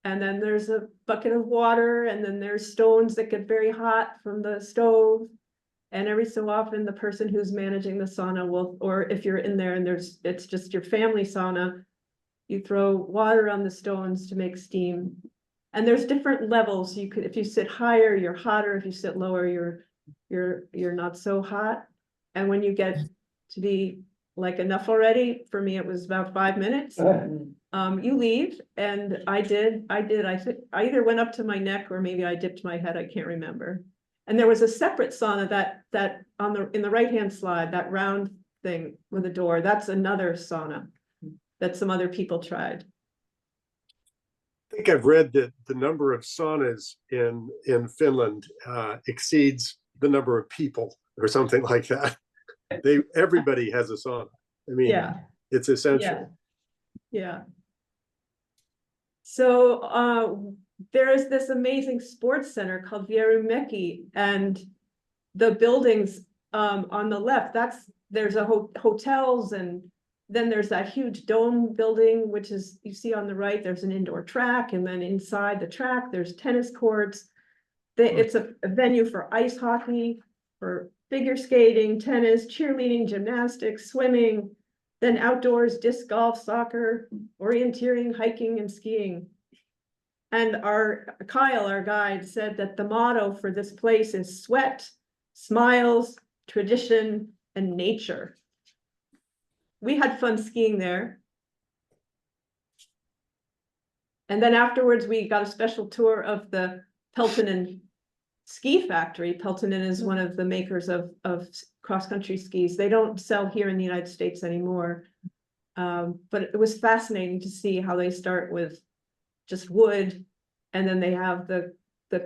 Speaker 2: And then there's a bucket of water, and then there's stones that get very hot from the stove. And every so often, the person who's managing the sauna will, or if you're in there and it's just your family sauna, you throw water on the stones to make steam. And there's different levels. You could, if you sit higher, you're hotter. If you sit lower, you're not so hot. And when you get to be like enough already, for me, it was about 5 minutes. You leave, and I did. I either went up to my neck or maybe I dipped my head. I can't remember. And there was a separate sauna that in the right-hand slide, that round thing with a door. That's another sauna that some other people tried.
Speaker 8: I think I've read that the number of saunas in Finland exceeds the number of people, or something like that. Everybody has a sauna. I mean,
Speaker 2: Yeah,
Speaker 8: it's essential.
Speaker 2: yeah. So there is this amazing sports center called Vierumäki, and the buildings on the left, there's a hotels, and then there's that huge dome building, which is, you see on the right, there's an indoor track, and then inside the track, there's tennis courts. It's a venue for ice hockey, for figure skating, tennis, cheerleading, gymnastics, swimming, then outdoors, disc golf, soccer, orienteering, hiking, and skiing. And Kyle, our guide, said that the motto for this place is sweat, smiles, tradition, and nature. We had fun skiing there. And then afterwards, we got a special tour of the Peltonen ski factory. Peltonen is one of the makers of cross-country skis. They don't sell here in the United States anymore. But it was fascinating to see how they start with just wood, and then they have the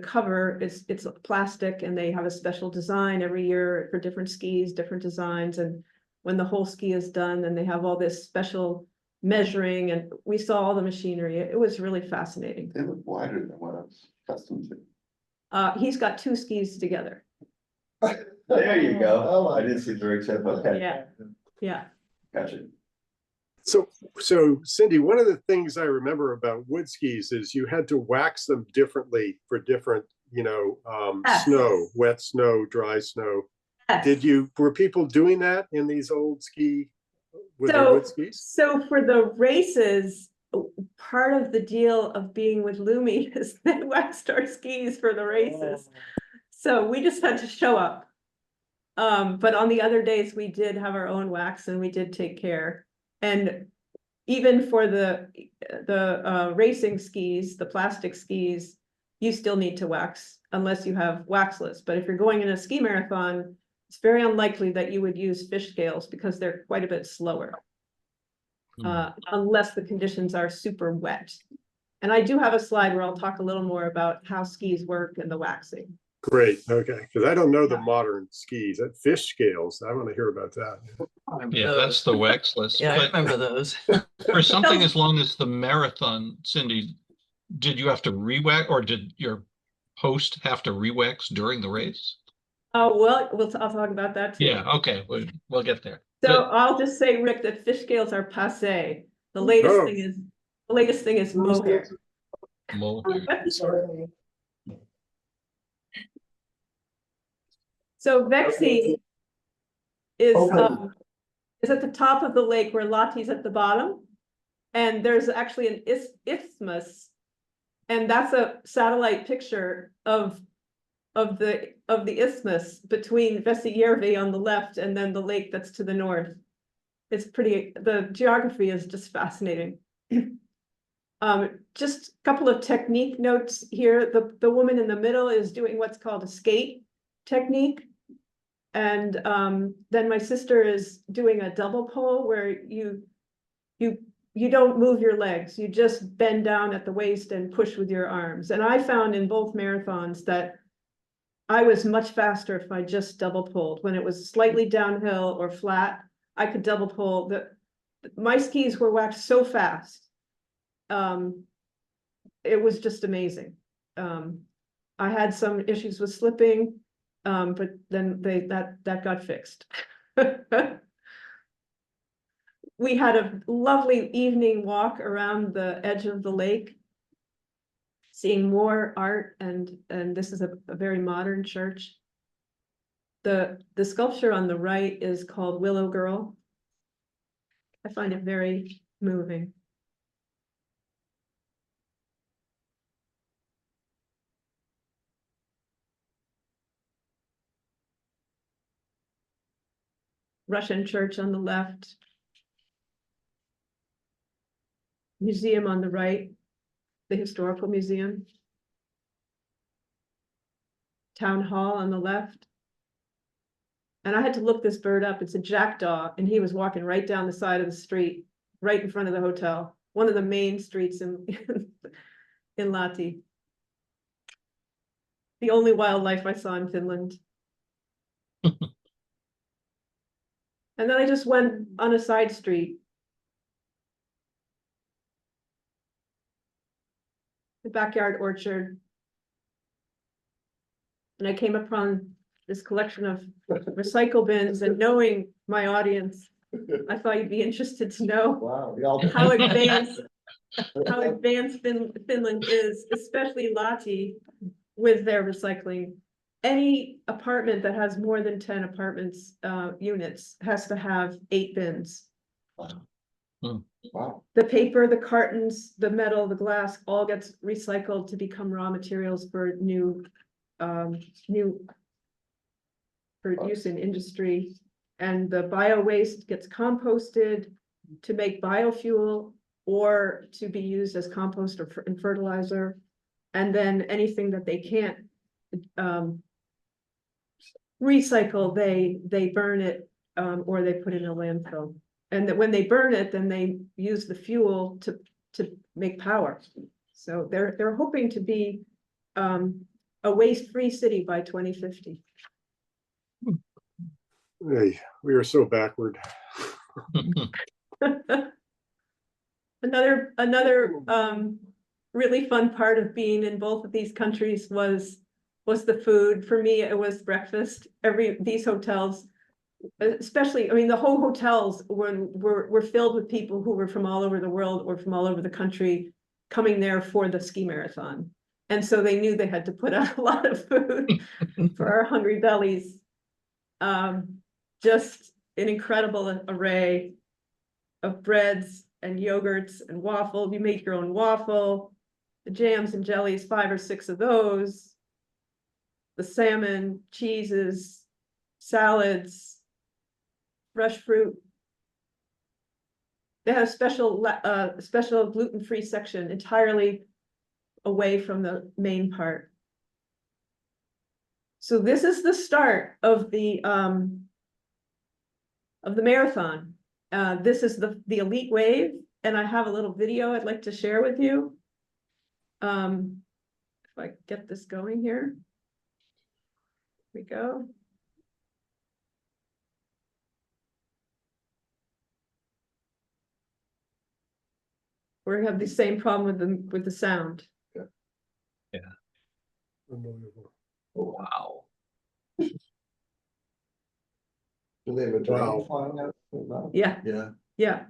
Speaker 2: cover, it's plastic, and they have a special design every year for different skis, different designs. And when the whole ski is done, then they have all this special measuring, and we saw all the machinery. It was really fascinating.
Speaker 4: They look wider than what I was accustomed to.
Speaker 2: He's got two skis together.
Speaker 4: There you go. Oh, I didn't see the rig set, but okay.
Speaker 2: Yeah.
Speaker 4: Gotcha.
Speaker 8: So Cindy, one of the things I remember about wood skis is you had to wax them differently for different,
Speaker 2: Yes.
Speaker 8: snow, wet snow, dry snow.
Speaker 2: Yes.
Speaker 8: Were people doing that in these old with the wood skis?
Speaker 2: So for the races, part of the deal of being with Lumi is they waxed our skis for the races. So we just had to show up. But on the other days, we did have our own wax, and we did take care. And even for the racing skis, the plastic skis, you still need to wax unless you have waxless. But if you're going in a ski marathon, it's very unlikely that you would use fish scales because they're quite a bit slower. Unless the conditions are super wet. And I do have a slide where I'll talk a little more about how skis work and the waxing.
Speaker 8: Great, okay, because I don't know the modern skis. That fish scales, I want to hear about that.
Speaker 1: Yeah, that's the waxless.
Speaker 11: Yeah, I
Speaker 1: But
Speaker 11: remember those.
Speaker 1: for something as long as the marathon, Cindy, did you have to re-wax, or did your host have to re-wax during the race?
Speaker 2: Oh, well, I'll talk about that too.
Speaker 1: Yeah, okay, we'll get there.
Speaker 2: So I'll just say, Rick, that fish scales are passé. The latest thing is mohair.
Speaker 1: Mohair.
Speaker 2: So Vexi is at the top of the lake where Lahti's at the bottom. And there's actually an isthmus. And that's a satellite picture of the isthmus between Vesijärvi on the left and then the lake that's to the north. It's the geography is just fascinating. Just a couple of technique notes here. The woman in the middle is doing what's called a skate technique. And then my sister is doing a double pole where you don't move your legs. You just bend down at the waist and push with your arms. And I found in both marathons that I was much faster if I just double pulled. When it was slightly downhill or flat, I could double pull. My skis were waxed so fast. It was just amazing. I had some issues with slipping. But then that got fixed. We had a lovely evening walk around the edge of the lake, seeing more art, and this is a very modern church. The sculpture on the right is called Willow Girl. I find it very moving. Russian church on the left. Museum on the right, the historical museum. Town hall on the left. And I had to look this bird up. It's a jackdaw, and he was walking right down the side of the street, right in front of the hotel. One of the main streets in Lahti. The only wildlife I saw in Finland. And then I just went on a side street. The backyard orchard. And I came upon this collection of recycle bins, and knowing my audience, I thought you'd be interested to know how advanced Finland is, especially Lahti, with their recycling. Any apartment that has more than 10 apartments, units, has to have 8 bins.
Speaker 3: Wow.
Speaker 2: The paper, the cartons, the metal, the glass, all gets recycled to become raw materials for for use in industry. And the bio waste gets composted to make biofuel or to be used as compost or fertilizer. And then anything that they can't recycle, they burn it, or they put it in a landfill. And that when they burn it, then they use the fuel to make power. So they're hoping to be a waste-free city by 2050.
Speaker 8: Hey, we are so backward.
Speaker 2: Another really fun part of being in both of these countries was the food. For me, it was breakfast. These hotels, especially, I mean, the whole hotels were filled with people who were from all over the world or from all over the country coming there for the ski marathon. And so they knew they had to put out a lot of food for our hungry bellies. Just an incredible array of breads and yogurts and waffle. You make your own waffle, the jams and jellies, 5 or 6 of those, the salmon, cheeses, salads, fresh fruit. They have a special gluten-free section entirely away from the main part. So this is the start of the marathon. This is the elite wave, and I have a little video I'd like to share with you. If I get this going here. Here we go. We have the same problem with the sound.
Speaker 1: Yeah.
Speaker 8: Unbelievable.
Speaker 1: Wow.
Speaker 3: Do they have a drone
Speaker 8: Wow.
Speaker 3: flying out?
Speaker 2: Yeah.
Speaker 3: Yeah.
Speaker 2: Yeah.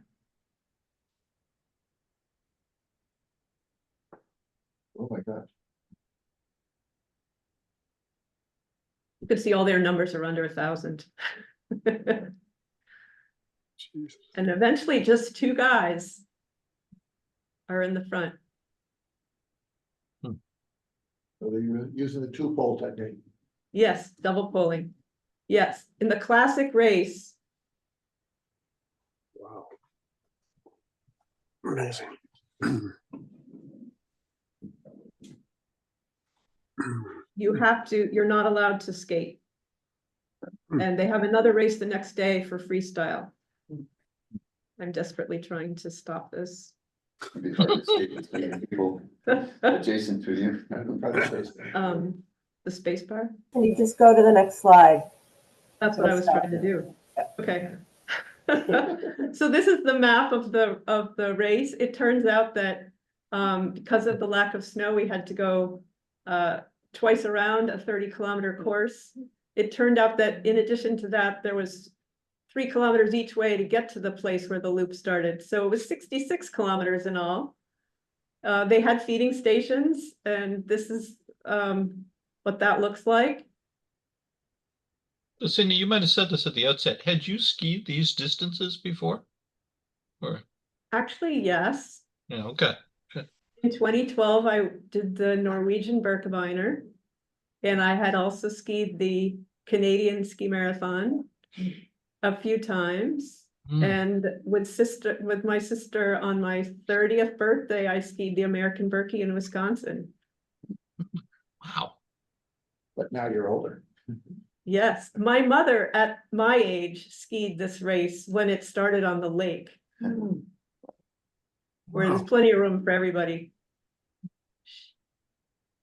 Speaker 3: Oh my God.
Speaker 2: You can see all their numbers are under 1,000.
Speaker 8: Jesus.
Speaker 2: And eventually just 2 guys are in the front.
Speaker 3: So they're using the 2-pole technique.
Speaker 2: Yes, double polling. Yes, in the classic race.
Speaker 8: Wow. Amazing.
Speaker 2: You're not allowed to skate. And they have another race the next day for freestyle. I'm desperately trying to stop this.
Speaker 4: It'd be hard to skate between people adjacent to you.
Speaker 2: The space bar.
Speaker 10: Can you just go to the next slide?
Speaker 2: That's what I was trying to do. Okay. So this is the map of the race. It turns out that because of the lack of snow, we had to go twice around a 30-kilometer course. It turned out that in addition to that, there was 3 kilometers each way to get to the place where the loop started. So it was 66 kilometers in all. They had feeding stations, and this is what that looks like.
Speaker 1: Cindy, you might have said this at the outset. Had you skied these distances before? Or
Speaker 2: Actually, yes.
Speaker 1: yeah, okay.
Speaker 2: In 2012, I did the Norwegian Birkebeiner, and I had also skied the Canadian ski marathon a few times. And with my sister on my 30th birthday, I skied the American Birkie in Wisconsin.
Speaker 1: Wow.
Speaker 3: But now you're older.
Speaker 2: Yes, my mother at my age skied this race when it started on the lake, where there's plenty of room for everybody.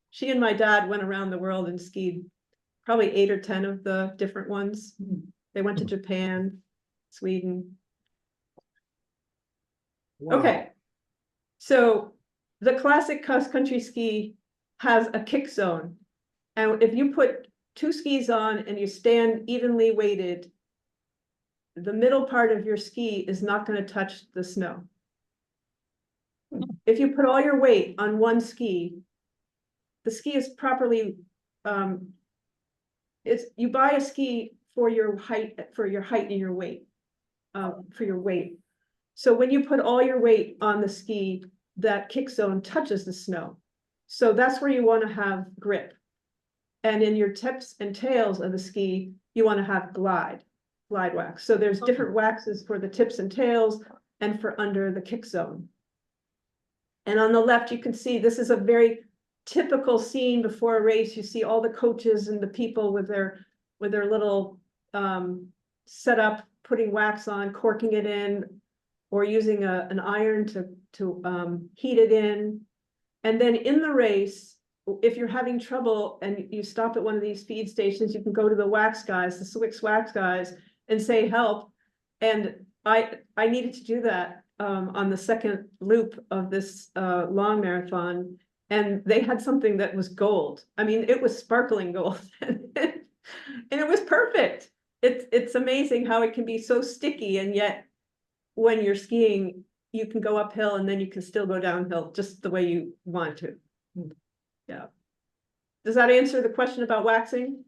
Speaker 2: She and my dad went around the world and skied probably 8 or 10 of the different ones. They went to Japan, Sweden.
Speaker 8: Wow.
Speaker 2: Okay, so the classic cross-country ski has a kick zone. And if you put 2 skis on and you stand evenly weighted, the middle part of your ski is not going to touch the snow. If you put all your weight on one ski, the ski is properly, you buy a ski for your height and your weight, for your weight. So when you put all your weight on the ski, that kick zone touches the snow. So that's where you want to have grip. And in your tips and tails of the ski, you want to have glide wax. So there's different waxes for the tips and tails and for under the kick zone. And on the left, you can see this is a very typical scene before a race. You see all the coaches and the people with their little setup, putting wax on, corking it in, or using an iron to heat it in. And then in the race, if you're having trouble and you stop at one of these feed stations, you can go to the wax guys, the Swix wax guys, and say help. And I needed to do that on the second loop of this long marathon, and they had something that was gold. I mean, it was sparkling gold, and it was perfect. It's amazing how it can be so sticky, and yet when you're skiing, you can go uphill and then you can still go downhill just the way you want to. Yeah. Does that answer the question about waxing?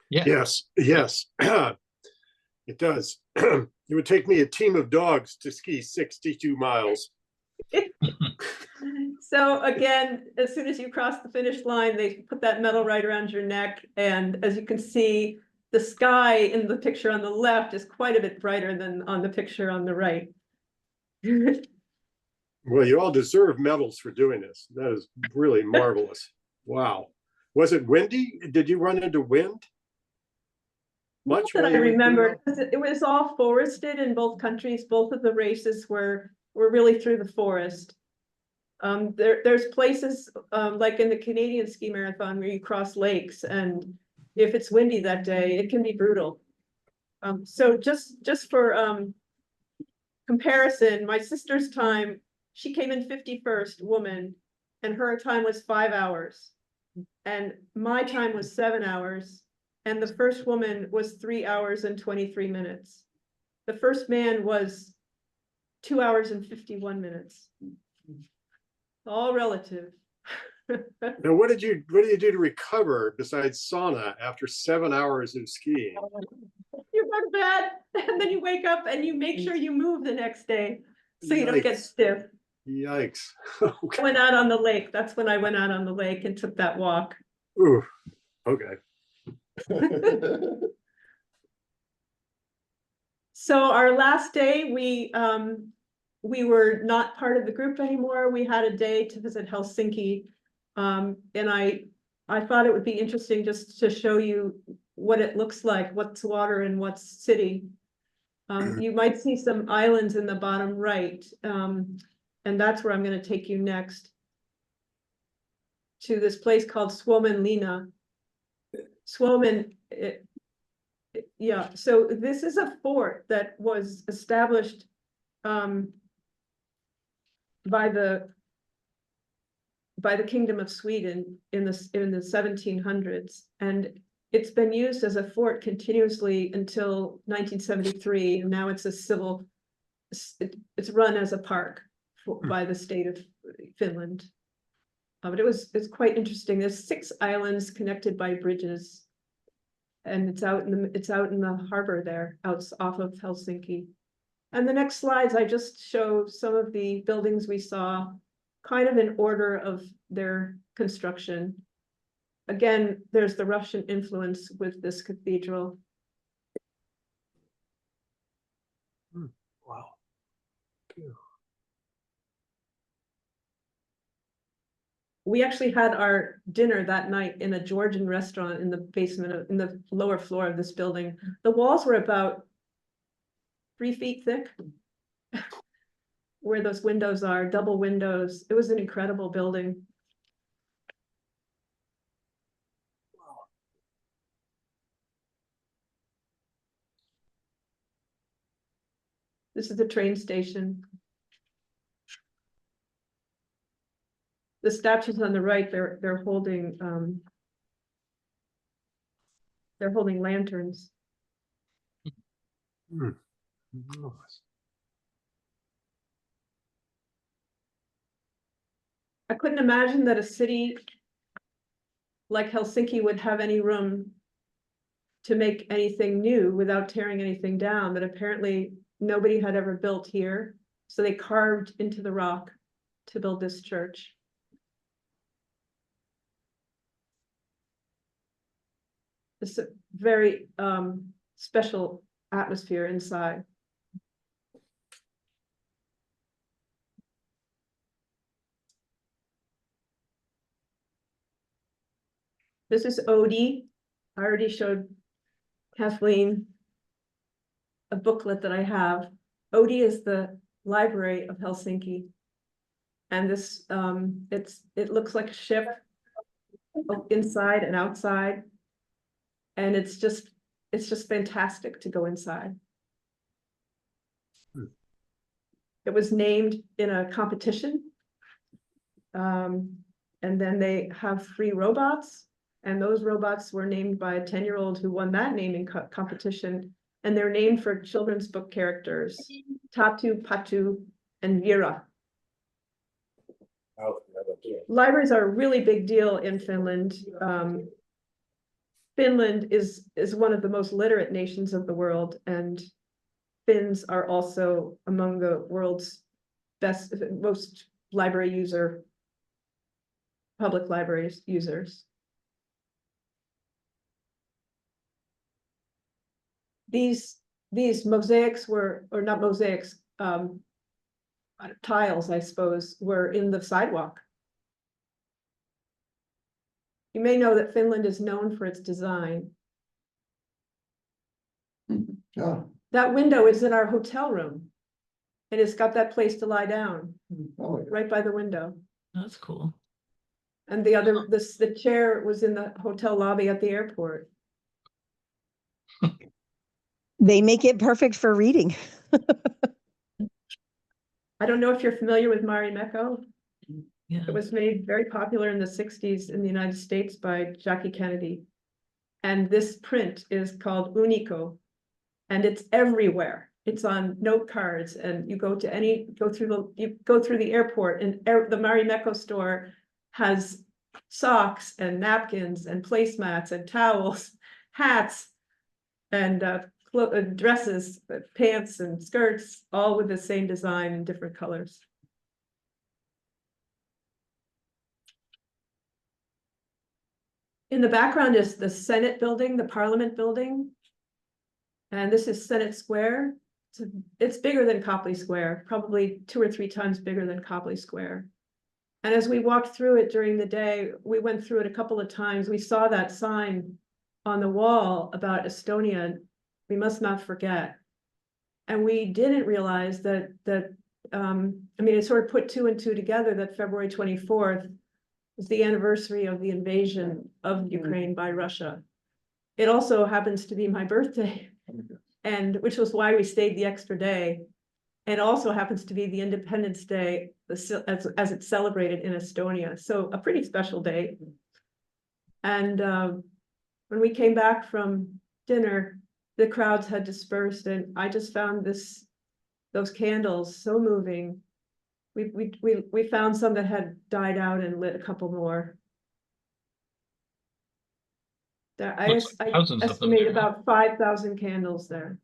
Speaker 1: Yeah.
Speaker 8: Yes, yes, it does. It would take me a team of dogs to ski 62 miles.
Speaker 2: So again, as soon as you cross the finish line, they put that medal right around your neck. And as you can see, the sky in the picture on the left is quite a bit brighter than on the picture on the right.
Speaker 8: Well, you all deserve medals for doing this. That is really marvelous. Wow. Was it windy? Did you run into wind?
Speaker 2: Not
Speaker 8: Much
Speaker 2: that I
Speaker 8: while you were
Speaker 2: remember,
Speaker 8: doing
Speaker 2: because it was all forested in both countries. Both of the races were really through the forest. There's places like in the Canadian ski marathon where you cross lakes, and if it's windy that day, it can be brutal. So just for comparison, my sister's time, she came in 51st, woman, and her time was 5 hours, and my time was 7 hours, and the first woman was 3 hours and 23 minutes. The first man was 2 hours and 51 minutes. All relative.
Speaker 8: Now, what did you do to recover besides sauna after 7 hours of skiing?
Speaker 2: You go to bed, and then you wake up and you make sure you move the next day so you don't get
Speaker 8: Yikes.
Speaker 2: stiff.
Speaker 8: Yikes.
Speaker 2: I went out on the lake. That's when I went out on the lake and took that walk.
Speaker 8: Ooh, okay.
Speaker 2: So our last day, we were not part of the group anymore. We had a day to visit Helsinki. And I thought it would be interesting just to show you what it looks like, what's water and what's city. You might see some islands in the bottom right. And that's where I'm going to take you next, to this place called Suomenlinna. Suomen, yeah, so this is a fort that was established by the Kingdom of Sweden in the 1700s, and it's been used as a fort continuously until 1973, and now it's a civil. It's run as a park by the state of Finland. But it's quite interesting. There's 6 islands connected by bridges, and it's out in the harbor there, off of Helsinki. And the next slides, I just show some of the buildings we saw, kind of in order of their construction. Again, there's the Russian influence with this cathedral.
Speaker 8: Wow.
Speaker 2: We actually had our dinner that night in a Georgian restaurant in the basement, in the lower floor of this building. The walls were about 3 feet thick, where those windows are, double windows. It was an incredible building. This is the train station. The statues on the right, they're holding lanterns.
Speaker 8: Hmm.
Speaker 2: I couldn't imagine that a city like Helsinki would have any room to make anything new without tearing anything down, but apparently nobody had ever built here. So they carved into the rock to build this church. It's a very special atmosphere inside. This is Odie. I already showed Kathleen a booklet that I have. Odie is the library of Helsinki. And this, it looks like a ship inside and outside. And it's just fantastic to go inside. It was named in a competition. And then they have 3 robots, and those robots were named by a 10-year-old who won that naming competition. And they're named for children's book characters, Tatu, Patu, and Vera. Libraries are a really big deal in Finland. Finland is one of the most literate nations of the world, and Finns are also among the world's most public libraries users. These mosaics or not mosaics, tiles, I suppose, were in the sidewalk. You may know that Finland is known for its design.
Speaker 3: Yeah.
Speaker 2: That window is in our hotel room. And it's got that place to lie down,
Speaker 3: Oh,
Speaker 2: right by the window.
Speaker 11: That's cool.
Speaker 2: And the chair was in the hotel lobby at the airport.
Speaker 9: They make it perfect for reading.
Speaker 2: I don't know if you're familiar with Marimekko.
Speaker 11: Yeah.
Speaker 2: It was made very popular in the 60s in the United States by Jackie Kennedy. And this print is called Unico, and it's everywhere. It's on note cards, and you go through the airport, and the Marimekko store has socks and napkins and placemats and towels, hats, and dresses, pants and skirts, all with the same design in different colors. In the background is the Senate building, the Parliament building. And this is Senate Square. It's bigger than Copley Square, probably 2 or 3 times bigger than Copley Square. And as we walked through it during the day, we went through it a couple of times. We saw that sign on the wall about Estonia, we must not forget. And we didn't realize that, it sort of put 2 and 2 together, that February 24th is the anniversary of the invasion of Ukraine by Russia. It also happens to be my birthday, and which was why we stayed the extra day. And also happens to be the Independence Day as it's celebrated in Estonia. So a pretty special day. And when we came back from dinner, the crowds had dispersed, and I just found those candles so moving. We found some that had died out and lit a couple more. I estimate about 5,000 candles there.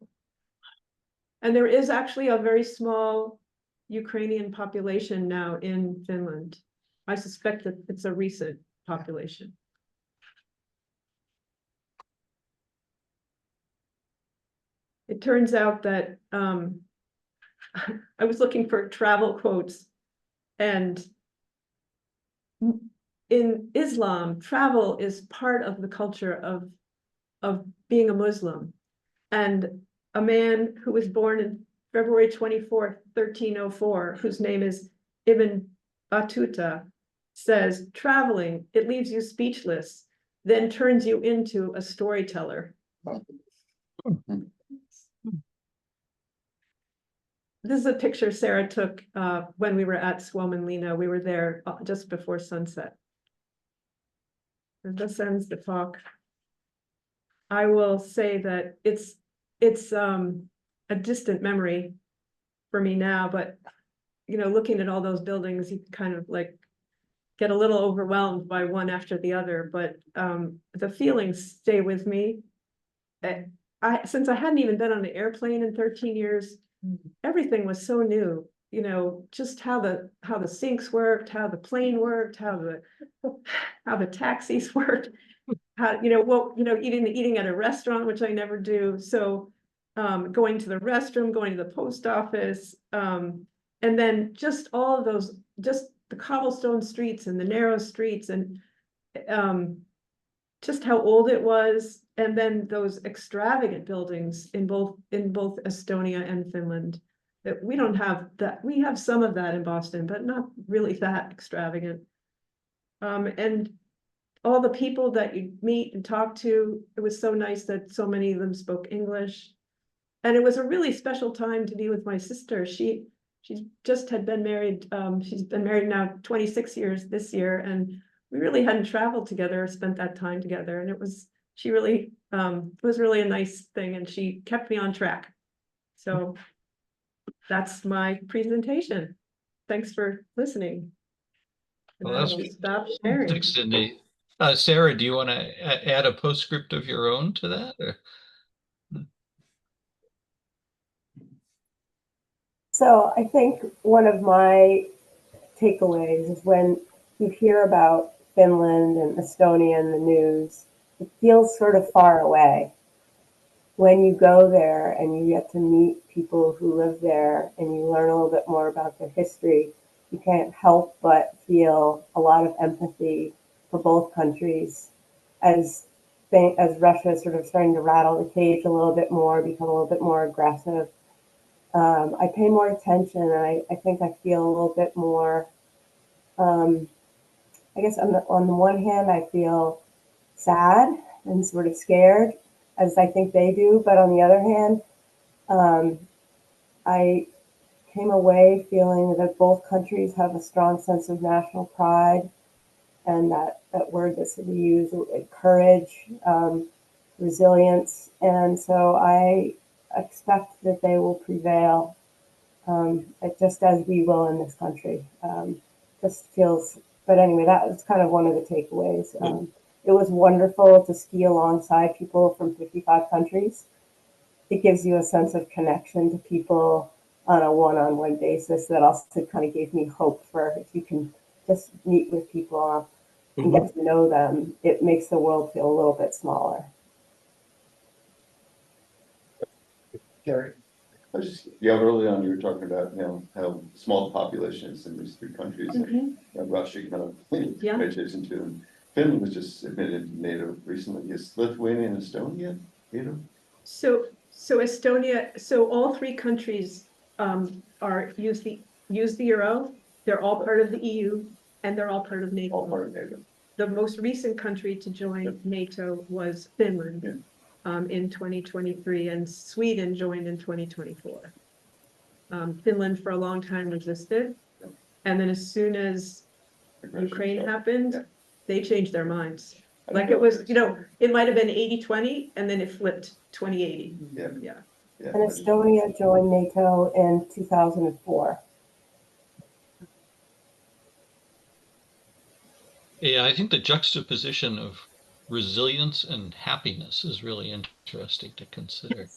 Speaker 2: And there is actually a very small Ukrainian population now in Finland. I suspect that it's a recent population. It turns out that I was looking for travel quotes, and in Islam, travel is part of the culture of being a Muslim. And a man who was born in February 24th, 1304, whose name is Ibn Battuta, says, traveling, it leaves you speechless, then turns you into a storyteller. This is a picture Sarah took when we were at Suomenlinna. We were there just before sunset. And this ends the talk. I will say that it's a distant memory for me now, but looking at all those buildings, you kind of like get a little overwhelmed by one after the other, but the feelings stay with me. Since I hadn't even been on an airplane in 13 years, everything was so new, just how the sinks worked, how the plane worked, how the taxis worked, how, eating at a restaurant, which I never do. So going to the restroom, going to the post office, and then just all of those, just the cobblestone streets and the narrow streets, and just how old it was. And then those extravagant buildings in both Estonia and Finland. That we don't have that, we have some of that in Boston, but not really that extravagant. And all the people that you meet and talk to, it was so nice that so many of them spoke English. And it was a really special time to be with my sister. She just had been married. She's been married now 26 years this year, and we really hadn't traveled together or spent that time together. And it was really a nice thing, and she kept me on track. So that's my presentation. Thanks for listening. And
Speaker 1: Well,
Speaker 2: I
Speaker 1: that's
Speaker 2: will stop sharing.
Speaker 1: thanks, Cindy. Sarah, do you want to add a postscript of your own to that? Or?
Speaker 10: So I think one of my takeaways is when you hear about Finland and Estonia in the news, it feels sort of far away. When you go there and you get to meet people who live there and you learn a little bit more about their history, you can't help but feel a lot of empathy for both countries as Russia is sort of starting to rattle the cage a little bit more, become a little bit more aggressive. I pay more attention, and I think I feel a little bit more, I guess on the one hand, I feel sad and sort of scared, as I think they do. But on the other hand, I came away feeling that both countries have a strong sense of national pride, and that word that we use, courage, resilience. And so I expect that they will prevail, just as we will in this country. Just feels, but anyway, that was kind of one of the takeaways. It was wonderful to ski alongside people from 55 countries. It gives you a sense of connection to people on a one-on-one basis. That also kind of gave me hope for, if you can just meet with people and get to know them, it makes the world feel a little bit smaller.
Speaker 3: Gary?
Speaker 4: Early on, you were talking about, how small the population is in these three countries.
Speaker 2: Mhm.
Speaker 4: And Russia kind of
Speaker 2: Yeah.
Speaker 4: wedges into them. Finland was just admitted to NATO recently. Is Lithuania and Estonia NATO?
Speaker 2: So Estonia, so all three countries use the euro. They're all part of the EU, and they're all part of NATO.
Speaker 4: All part of NATO.
Speaker 2: The most recent country to join NATO was Finland in 2023, and Sweden joined in 2024. Finland for a long time resisted, and then as soon as Ukraine happened, they changed their minds. Like it was, it might have been 80-20, and then it flipped 20-80.
Speaker 4: Yeah.
Speaker 10: And Estonia joined NATO in 2004.
Speaker 1: Yeah, I think the juxtaposition of resilience and happiness is really interesting to consider.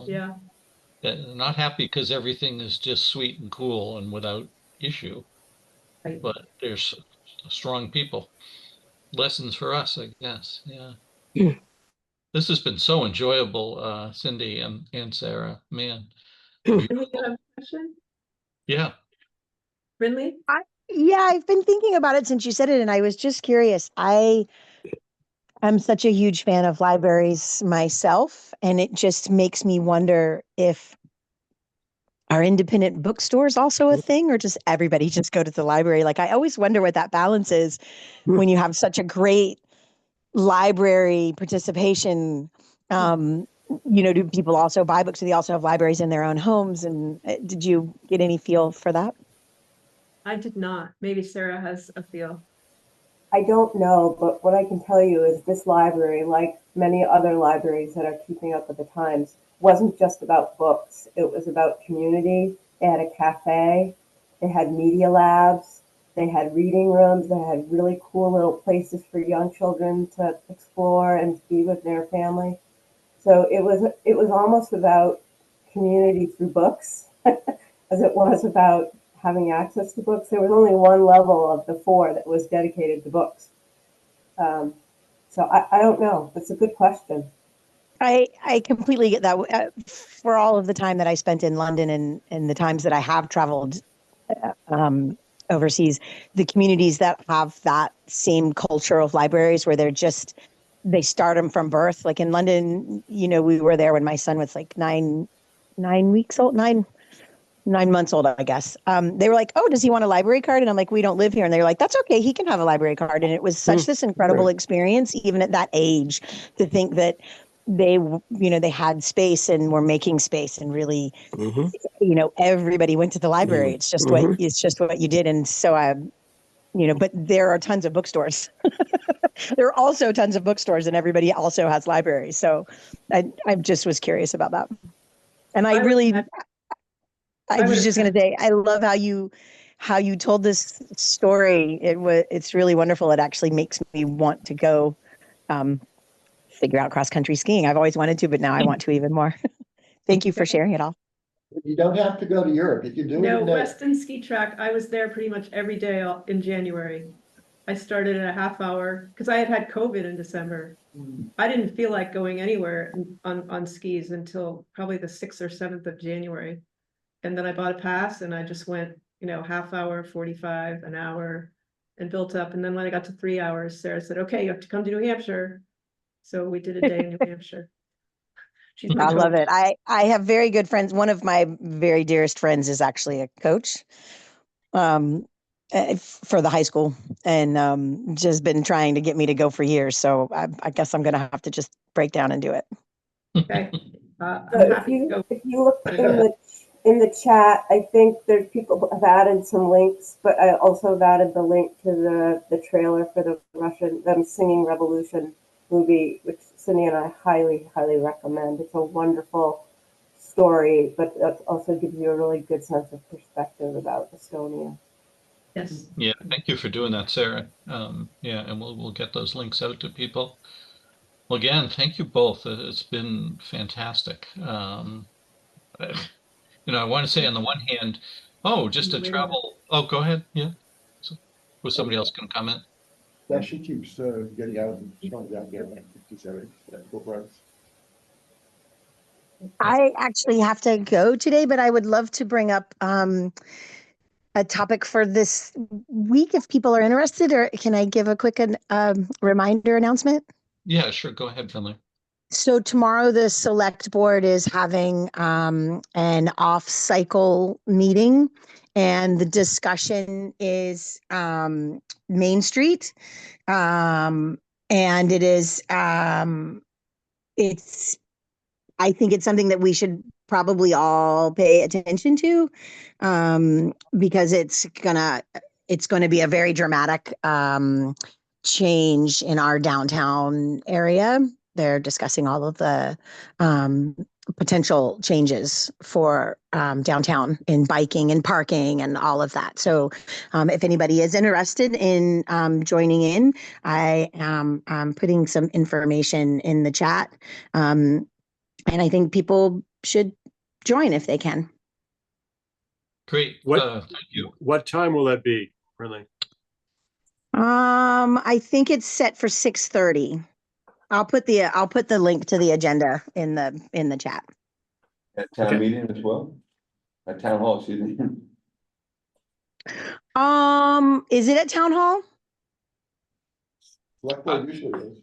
Speaker 2: Yeah.
Speaker 1: They're not happy because everything is just sweet and cool and without issue,
Speaker 2: Right.
Speaker 1: but there's strong people. Lessons for us, I guess. Yeah. This has been so enjoyable, Cindy and Sarah. Man.
Speaker 2: Rinley, you have a question?
Speaker 1: Yeah.
Speaker 2: Rinley?
Speaker 9: Yeah, I've been thinking about it since you said it, and I was just curious. I'm such a huge fan of libraries myself, and it just makes me wonder if are independent bookstores also a thing, or just everybody just go to the library? Like, I always wonder what that balance is when you have such a great library participation. Do people also buy books? Do they also have libraries in their own homes? And did you get any feel for that?
Speaker 2: I did not. Maybe Sarah has a feel.
Speaker 10: I don't know, but what I can tell you is this library, like many other libraries that are keeping up with the times, wasn't just about books. It was about community. They had a cafe, they had media labs, they had reading rooms, they had really cool little places for young children to explore and be with their family. So it was almost about community through books as it was about having access to books. There was only one level of the four that was dedicated to books. So I don't know. That's a good question.
Speaker 9: I completely get that. For all of the time that I spent in London and the times that I have traveled overseas, the communities that have that same culture of libraries where they're just they start them from birth. Like in London, you know, we were there when my son was like 9 months old, I guess. They were like, "Oh, does he want a library card?" And I'm like, "We don't live here." And they're like, "That's okay. He can have a library card." And it was such this incredible experience, even at that age, to think that they had space and were making space, and really, everybody went to the library. It's just what you did. And so but there are tons of bookstores. There are also tons of bookstores, and everybody also has libraries. So I just was curious about that. And I was just going to say, I love how you told this story. It's really wonderful. It actually makes me want to go figure out cross-country skiing. I've always wanted to, but now I want to even more. Thank you for sharing it all.
Speaker 3: You don't have to go to Europe. You can do it.
Speaker 2: No, Weston Ski Track, I was there pretty much every day in January. I started at a half hour because I had COVID in December. I didn't feel like going anywhere on skis until probably the 6th or 7th of January. And then I bought a pass and I just went, half hour, 45, an hour, and built up. And then when I got to 3 hours, Sarah said, "Okay, you have to come to New Hampshire." So we did a day in New Hampshire.
Speaker 9: I love it. I have very good friends. One of my very dearest friends is actually a coach for the high school, and just been trying to get me to go for years. So I guess I'm going to have to just break down and do it.
Speaker 2: Okay.
Speaker 10: If you look in the chat, I think there's people who have added some links, but I also have added the link to the trailer for them singing Revolution movie, which Cindy and I highly, highly recommend. It's a wonderful story, but it also gives you a really good sense of perspective about Estonia.
Speaker 2: Yes.
Speaker 1: Yeah, thank you for doing that, Sarah. Yeah, and we'll get those links out to people. Well, again, thank you both. It's been fantastic. I want to say on the one hand, just to travel. Oh, go ahead. Yeah. So, was somebody else going to comment?
Speaker 3: Yeah, she keeps getting out and showing down there like 57.
Speaker 9: I actually have to go today, but I would love to bring up a topic for this week if people are interested, or can I give a quick reminder announcement?
Speaker 1: Yeah, sure. Go ahead, Finley.
Speaker 9: So tomorrow the select board is having an off-cycle meeting, and the discussion is Main Street. And it is I think it's something that we should probably all pay attention to, because it's gonna be a very dramatic change in our downtown area. They're discussing all of the potential changes for downtown in biking and parking and all of that. So if anybody is interested in joining in, I am putting some information in the chat. And I think people should join if they can.
Speaker 1: Great.
Speaker 8: Thank
Speaker 1: you.
Speaker 8: What time will that be, really?
Speaker 9: I think it's set for 6:30. I'll put the link to the agenda in the chat.
Speaker 4: At town meeting as well? At town hall, excuse me.
Speaker 9: Is it at town hall?
Speaker 3: Usually is.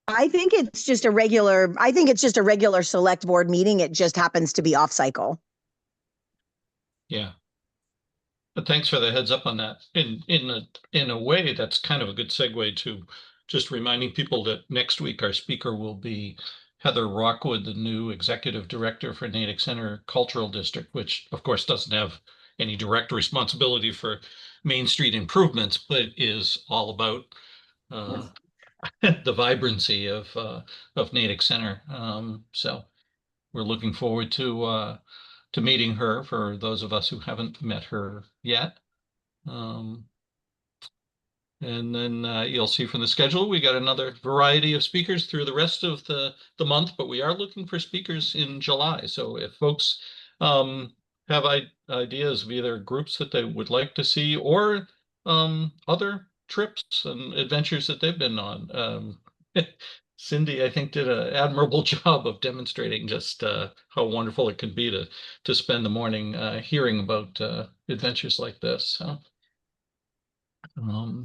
Speaker 9: I think it's just a regular select board meeting. It just happens to be off cycle.
Speaker 1: Yeah. But thanks for the heads up on that. In a way, that's kind of a good segue to just reminding people that next week our speaker will be Heather Rockwood, the new executive director for Natick Center Cultural District, which of course doesn't have any direct responsibility for Main Street improvements, but is all about the vibrancy of Natick Center. So we're looking forward to meeting her, for those of us who haven't met her yet. And then you'll see from the schedule, we got another variety of speakers through the rest of the month, but we are looking for speakers in July. So if folks have ideas of either groups that they would like to see, or other trips and adventures that they've been on. Cindy, I think, did an admirable job of demonstrating just how wonderful it can be to spend the morning hearing about adventures like this. So,